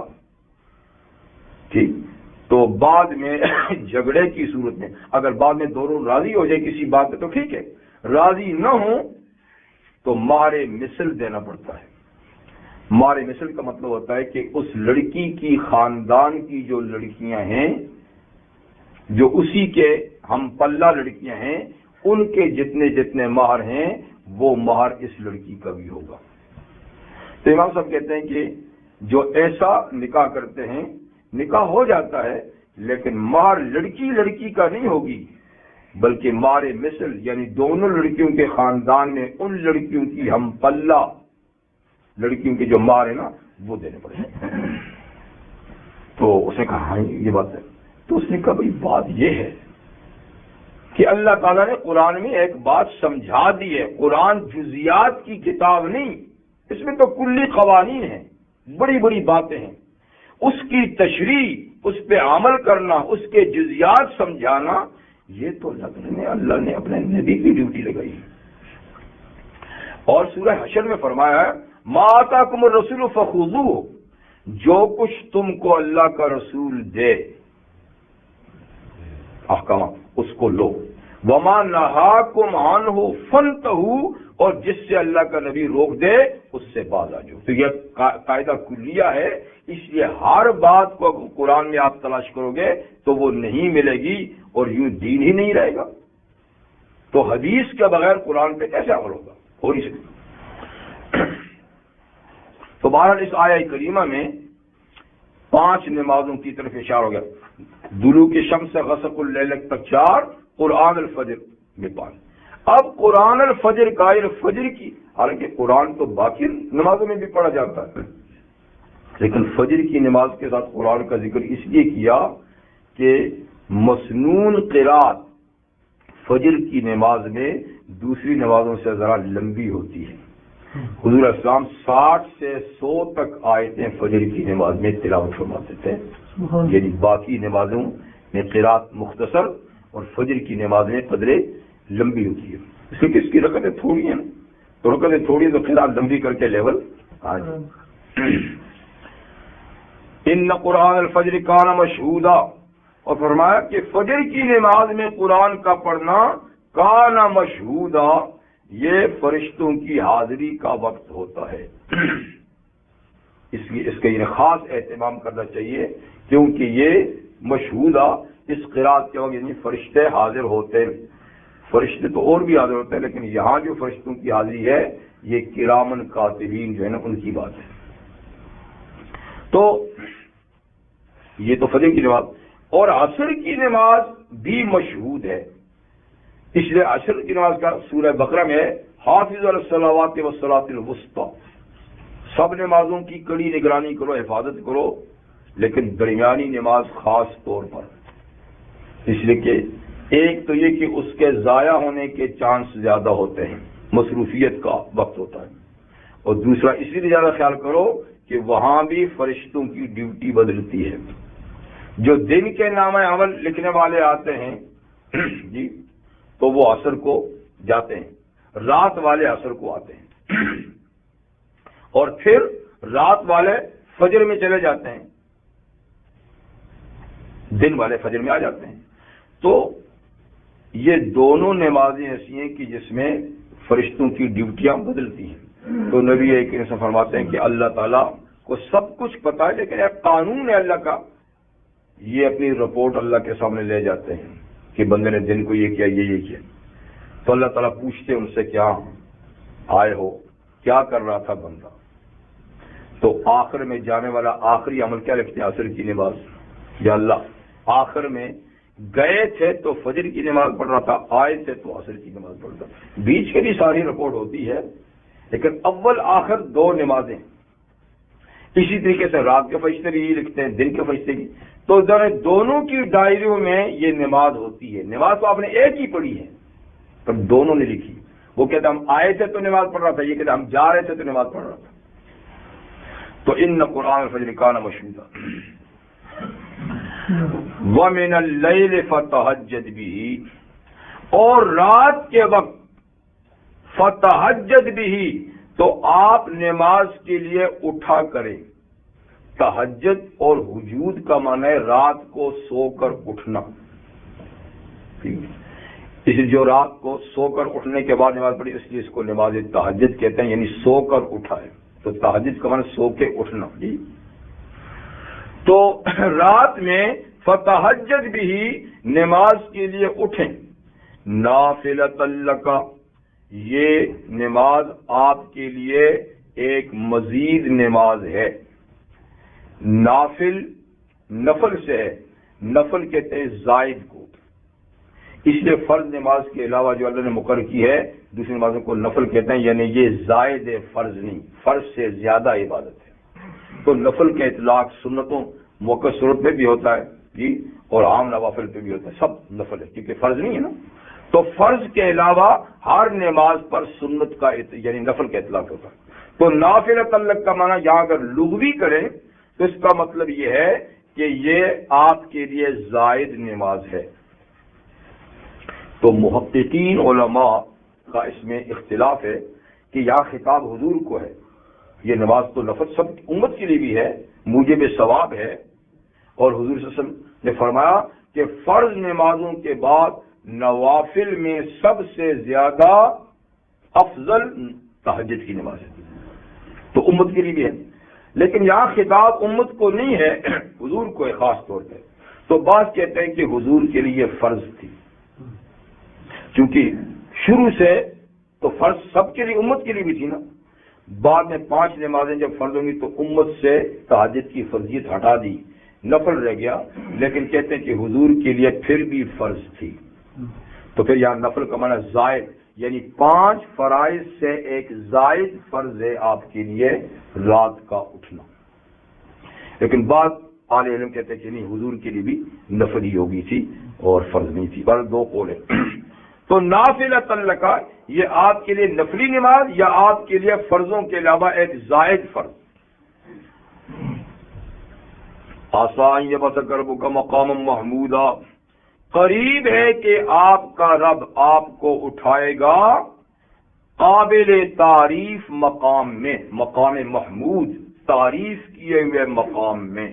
ٹھیک، تو بعد میں جھگڑے کی صورت میں اگر بعد میں دونوں راضی ہو جائے کسی بات پہ تو ٹھیک ہے، راضی نہ ہو تو مہر مثل دینا پڑتا ہے۔ مہر مثل کا مطلب ہوتا ہے کہ اس لڑکی کی خاندان کی جو لڑکیاں ہیں، جو اسی کے ہم پلہ لڑکیاں ہیں، ان کے جتنے مہر ہیں وہ مہر اس لڑکی کا بھی ہوگا۔ تو امام صاحب کہتے ہیں کہ جو ایسا نکاح کرتے ہیں، نکاح ہو جاتا ہے لیکن مہر لڑکی کا نہیں ہوگی، بلکہ مہر مثل، یعنی دونوں لڑکیوں کے خاندان میں ان لڑکیوں کی ہم پلہ لڑکیوں کی جو مہر ہے نا وہ دینے پڑے گا۔ تو اس نے کہا ہاں یہ بات ہے، تو اس نے کہا بھائی بات یہ ہے کہ اللہ تعالیٰ نے قرآن میں ایک بات سمجھا دی ہے، قرآن جزیات کی کتاب نہیں، اس میں تو کلی قوانین ہیں، بڑی بڑی باتیں ہیں، اس کی تشریح، اس پہ عمل کرنا، اس کے جزیات سمجھانا، یہ تو اللہ نے اپنے نبی کی ڈیوٹی لگائی۔ اور سورہ حشر میں فرمایا ہے ما آتاکم الرسول فخذوہ، جو کچھ تم کو اللہ کا رسول دے احکامات اس کو لو، وما نہاکم عنہ فانتہوا، اور جس سے اللہ کا نبی روک دے اس سے باز آ جاؤ۔ تو یہ قاعدہ کلیہ ہے، اس لیے ہر بات کو قرآن میں آپ تلاش کرو گے تو وہ نہیں ملے گی اور یوں دین ہی نہیں رہے گا۔ تو حدیث کے بغیر قرآن پہ کیسے عمل ہوگا؟ ہو نہیں سکتا۔ تو بہرحال اس آیہ کریمہ میں 5 نمازوں کی طرف اشارہ ہو گیا، طلوع شمس سے غسق اللیل تک 4، قرآن الفجر میں 5۔ اب قرآن الفجر غیر فجر کی، حالانکہ قرآن تو باقی نمازوں میں بھی پڑھا جاتا ہے، لیکن فجر کی نماز کے ساتھ قرآن کا ذکر اس لیے کیا کہ مسنون قرات فجر کی نماز میں دوسری نمازوں سے ذرا لمبی ہوتی ہے۔ حضور اسلام 60 سے 100 تک آیتیں فجر کی نماز میں تلاوت فرماتے تھے، یعنی باقی نمازوں میں قرات مختصر اور فجر کی نماز میں قدرے لمبی ہوتی ہے، اس لیے کہ اس کی رکعتیں تھوڑی ہیں، تو رکعتیں تھوڑی ہیں تو قرات لمبی کر کے لیول آ جائے۔ ان قرآن الفجر کان مشہودا، اور فرمایا کہ فجر کی نماز میں قرآن کا پڑھنا کان مشہودا، یہ فرشتوں کی حاضری کا وقت ہوتا ہے، اس لیے اس کا یہ خاص اہتمام کرنا چاہیے، کیونکہ یہ مشہودا اس قرات کے وقت یعنی فرشتے حاضر ہوتے ہیں، فرشتے تو اور بھی حاضر ہوتے ہیں لیکن یہاں جو فرشتوں کی حاضری ہے یہ کرامن کاتبین جو ہے نا ان کی بات ہے۔ تو یہ تو فجر کی نماز، اور عصر کی نماز بھی مشہود ہے، اس لیے عصر کی نماز کا سورہ بقرہ میں حافظ علی الصلوات والصلاۃ الوسطی، سب نمازوں کی کڑی نگرانی کرو، حفاظت کرو، لیکن درمیانی نماز خاص طور پر، اس لیے کہ ایک تو یہ کہ اس کے ضائع ہونے کے چانس زیادہ ہوتے ہیں، مصروفیت کا وقت ہوتا ہے، اور دوسرا اسی لیے زیادہ خیال کرو کہ وہاں بھی فرشتوں کی ڈیوٹی بدلتی ہے، جو دن کے نامہ عمل لکھنے والے آتے ہیں جی تو وہ عصر کو جاتے ہیں، رات والے عصر کو آتے ہیں، اور پھر رات والے فجر میں چلے جاتے ہیں، دن والے فجر میں آ جاتے ہیں۔ تو یہ دونوں نمازیں ایسی ہیں کہ جس میں فرشتوں کی ڈیوٹیاں بدلتی ہیں۔ تو نبی کریم سے فرماتے ہیں کہ اللہ تعالیٰ کو سب کچھ پتا ہے، لیکن ایک قانون ہے اللہ کا، یہ اپنی رپورٹ اللہ کے سامنے لے جاتے ہیں کہ بندے نے دن کو یہ کیا، یہ کیا۔ تو اللہ تعالیٰ پوچھتے ہیں ان سے، کیا آئے ہو، کیا کر رہا تھا بندہ؟ تو آخر میں جانے والا آخری عمل کیا لکھتے ہیں؟ عصر کی نماز۔ یا اللہ، آخر میں گئے تھے تو فجر کی نماز پڑھ رہا تھا، آئے تھے تو عصر کی نماز پڑھ رہا تھا۔ بیچ کے بھی ساری رپورٹ ہوتی ہے، لیکن اول آخر دو نمازیں۔ اسی طریقے سے رات کے فرشتے بھی یہ لکھتے ہیں، دن کے فرشتے بھی۔ تو دونوں کی ڈائریوں میں یہ نماز ہوتی ہے۔ نماز تو آپ نے ایک ہی پڑھی ہے، پر دونوں نے لکھی۔ وہ کہتے ہم آئے تھے تو نماز پڑھ رہا تھا، یہ کہتے ہم جا رہے تھے تو نماز پڑھ رہا تھا۔ تو ان قرآن الفجر کان مشہودا وَمِنَ اللَّيْلِ فَتَہجد بِهِ، اور رات کے وقت فتہجد بِهِ، تو آپ نماز کے لیے اٹھا کریں۔ تہجد اور ہجود کا معنی ہے رات کو سو کر اٹھنا۔ اس جو رات کو سو کر اٹھنے کے بعد نماز پڑھی، اس لیے اس کو نماز تہجد کہتے ہیں، یعنی سو کر اٹھا ہے۔ تو تہجد کا معنی سو کے اٹھنا۔ جی تو رات میں فتہجد بھی، نماز کے لیے اٹھیں۔ نافلۃ لک، یہ نماز آپ کے لیے ایک مزید نماز ہے۔ نافل نفل سے ہے، نفل کہتے ہیں زائد کو، اس لیے فرض نماز کے علاوہ جو اللہ نے مقرر کی ہے دوسری نمازوں کو نفل کہتے ہیں، یعنی یہ زائد ہے، فرض نہیں، فرض سے زیادہ عبادت ہے۔ تو نفل کا اطلاق سنتوں موقع صورت میں بھی ہوتا ہے جی، اور عام نوافل پہ بھی ہوتا ہے، سب نفل ہے کیونکہ فرض نہیں ہے نا۔ تو فرض کے علاوہ ہر نماز پر سنت کا یعنی نفل کا اطلاق ہوتا ہے۔ تو نافلۃ لک کا معنی یہاں اگر لغوی کریں تو اس کا مطلب یہ ہے کہ یہ آپ کے لیے زائد نماز ہے۔ تو محققین علماء کا اس میں اختلاف ہے کہ یہاں خطاب حضور کو ہے، یہ نماز تو نفل سب امت کے لیے بھی ہے، موجب ثواب ہے، اور حضور صلی اللہ علیہ وسلم نے فرمایا کہ فرض نمازوں کے بعد نوافل میں سب سے زیادہ افضل تہجد کی نماز ہے، تو امت کے لیے بھی ہے۔ لیکن یہاں خطاب امت کو نہیں ہے، حضور کو ہے خاص طور پہ۔ تو بعض کہتے ہیں کہ حضور کے لیے فرض تھی، کیونکہ شروع سے تو فرض سب کے لیے امت کے لیے بھی تھی نا، بعد میں 5 نمازیں جب فرض ہوں گی تو امت سے تہجد کی فرضیت ہٹا دی، نفل رہ گیا، لیکن کہتے ہیں کہ حضور کے لیے پھر بھی فرض تھی۔ تو پھر یہاں نفل کا معنی زائد، یعنی 5 فرائض سے ایک زائد فرض ہے آپ کے لیے رات کا اٹھنا۔ لیکن بعض اہل علم کہتے ہیں کہ نہیں، حضور کے لیے بھی نفل ہی ہوگی تھی اور فرض نہیں تھی، بس 2 قول ہیں۔ تو نافلۃ لک، یہ آپ کے لیے نفلی نماز یا آپ کے لیے فرضوں کے علاوہ ایک زائد فرض۔ آسان یبعثک ربک مقاما محمودا، قریب ہے کہ آپ کا رب آپ کو اٹھائے گا قابل تعریف مقام میں، مقام محمود، تعریف کیے ہوئے مقام میں۔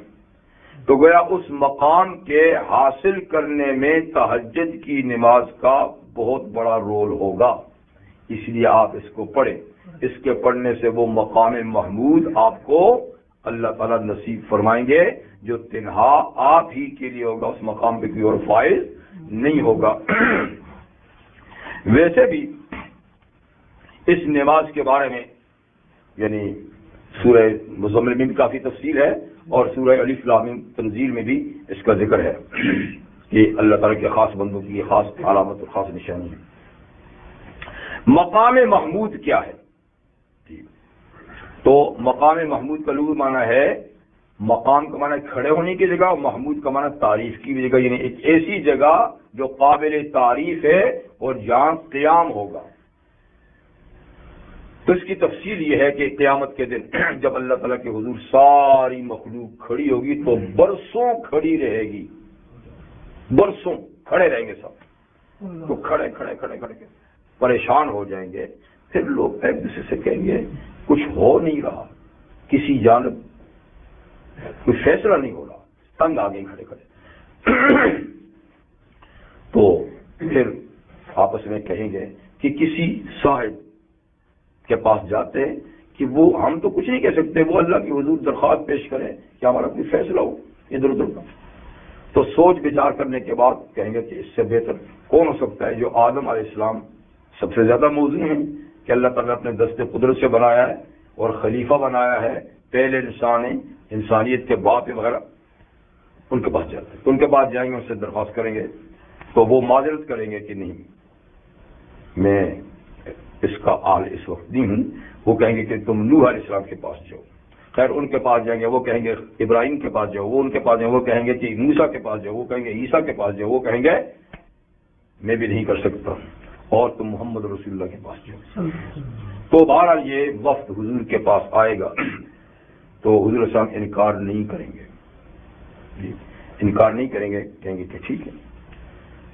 تو گویا اس مقام کے حاصل کرنے میں تہجد کی نماز کا بہت بڑا رول ہوگا، اس لیے آپ اس کو پڑھیں۔ اس کے پڑھنے سے وہ مقام محمود آپ کو اللہ تعالیٰ نصیب فرمائیں گے، جو تنہا آپ ہی کے لیے ہوگا، اس مقام پہ کوئی اور فائز نہیں ہوگا۔ ویسے بھی اس نماز کے بارے میں یعنی سورہ مزمل میں بھی کافی تفصیل ہے، اور سورہ الف لام میم تنزیل میں بھی اس کا ذکر ہے کہ اللہ تعالیٰ کے خاص بندوں کی یہ خاص علامت اور خاص نشانی ہے۔ مقام محمود کیا ہے؟ تو مقام محمود کا لغوی معنی ہے، مقام کا معنی کھڑے ہونے کی جگہ، اور محمود کا معنی تعریف کی جگہ، یعنی ایک ایسی جگہ جو قابل تعریف ہے اور جہاں قیام ہوگا۔ تو اس کی تفصیل یہ ہے کہ قیامت کے دن جب اللہ تعالیٰ کے حضور ساری مخلوق کھڑی ہوگی تو برسوں کھڑی رہے گی، برسوں کھڑے رہیں گے سب، تو کھڑے کھڑے پریشان ہو جائیں گے. پھر لوگ ایک دوسرے سے کہیں گے کچھ ہو نہیں رہا, کسی جانب کوئی فیصلہ نہیں ہو رہا, تنگ آ گئے کھڑے کھڑے. تو پھر آپس میں کہیں گے کہ کسی صاحب کے پاس جاتے ہیں کہ وہ ہم تو کچھ نہیں کہہ سکتے, وہ اللہ کی حضور درخواست پیش کریں کہ ہمارا کوئی فیصلہ ہو ادھر ادھر کا. تو سوچ بچار کرنے کے بعد کہیں گے کہ اس سے بہتر کون ہو سکتا ہے جو آدم علیہ السلام سب سے زیادہ موزوں ہیں کہ اللہ تعالیٰ نے اپنے دست قدرت سے بنایا ہے اور خلیفہ بنایا ہے, پہلے انسان ہیں, انسانیت کے باپ وغیرہ. ان کے پاس جاتے ہیں, تو ان کے پاس جائیں گے, ان سے درخواست کریں گے, تو وہ معذرت کریں گے کہ نہیں میں اس کا آل اس وقت نہیں ہوں. وہ کہیں گے کہ تم نوح علیہ السلام کے پاس جاؤ. خیر ان کے پاس جائیں گے, وہ کہیں گے ابراہیم کے پاس جاؤ, وہ ان کے پاس جائیں, وہ کہیں گے کہ موسیٰ کے پاس جاؤ, وہ کہیں گے عیسیٰ کے پاس جاؤ, وہ کہیں گے میں بھی نہیں کر سکتا اور تم محمد رسول اللہ کے پاس جاؤ. تو بہرحال یہ وفد حضور کے پاس آئے گا تو حضور صلی اللہ علیہ وسلم انکار نہیں کریں گے, انکار نہیں کریں گے, کہیں گے کہ ٹھیک ہے.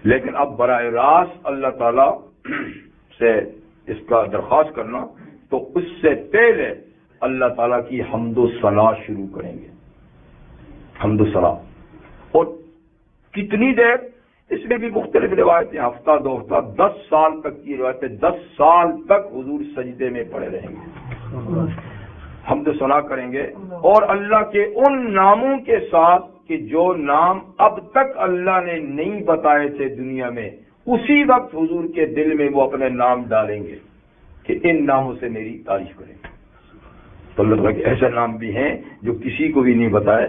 لیکن اب براہ راست اللہ تعالی سے اس کا درخواست کرنا, تو اس سے پہلے اللہ تعالیٰ کی حمد و ثنا شروع کریں گے. حمد و ثنا اور کتنی دیر, اس میں بھی مختلف روایتیں, ہفتہ 2 ہفتہ 10 سال تک کی روایتیں, 10 سال تک حضور سجدے میں پڑے رہیں گے, حمد و ثنا کریں گے. اور اللہ کے ان ناموں کے ساتھ کہ جو نام اب تک اللہ نے نہیں بتائے تھے دنیا میں, اسی وقت حضور کے دل میں وہ اپنے نام ڈالیں گے کہ ان ناموں سے میری تعریف کریں گے. تو اللہ تعالیٰ کے ایسے نام بھی ہیں جو کسی کو بھی نہیں بتائے,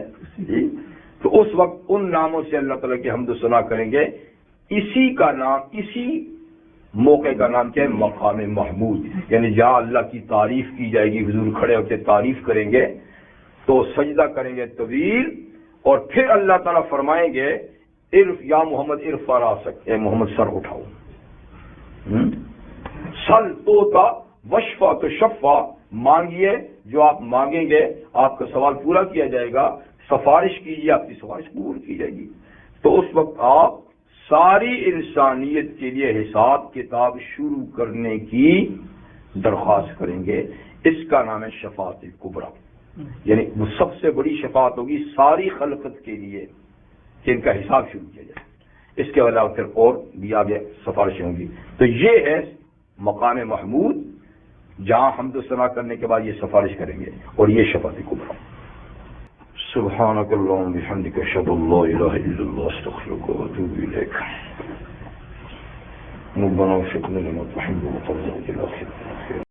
تو اس وقت ان ناموں سے اللہ تعالیٰ کی حمد و ثنا کریں گے. اسی کا نام, اسی موقع کا نام کیا ہے؟ مقام محمود, یعنی جہاں اللہ کی تعریف کی جائے گی. حضور کھڑے ہو کے تعریف کریں گے تو سجدہ کریں گے طویل, اور پھر اللہ تعالیٰ فرمائیں گے یا محمد ارفع راسک, اے محمد سر اٹھاؤ. سل توتا وشفا تو شفا, مانگیے جو آپ مانگیں گے آپ کا سوال پورا کیا جائے گا, سفارش کیجیے آپ کی سفارش قبول کی جائے گی. تو اس وقت آپ ساری انسانیت کے لیے حساب کتاب شروع کرنے کی درخواست کریں گے. اس کا نام ہے شفاعت کبریٰ, یعنی وہ سب سے بڑی شفاعت ہوگی ساری خلقت کے لیے کہ ان کا حساب شروع کیا جائے. اس کے علاوہ پھر اور بھی آگے سفارشیں ہوں گی. تو یہ ہے مقام محمود, جہاں حمد و ثنا کرنے کے بعد یہ سفارش کریں گے, اور یہ شفاعت کبریٰ. سبحانک اللہم بحمدک اشہد ان لا الہ الا اللہ استغفرک و اتوب الیک. ربنا وفقنا لما تحب وترضى الى خير.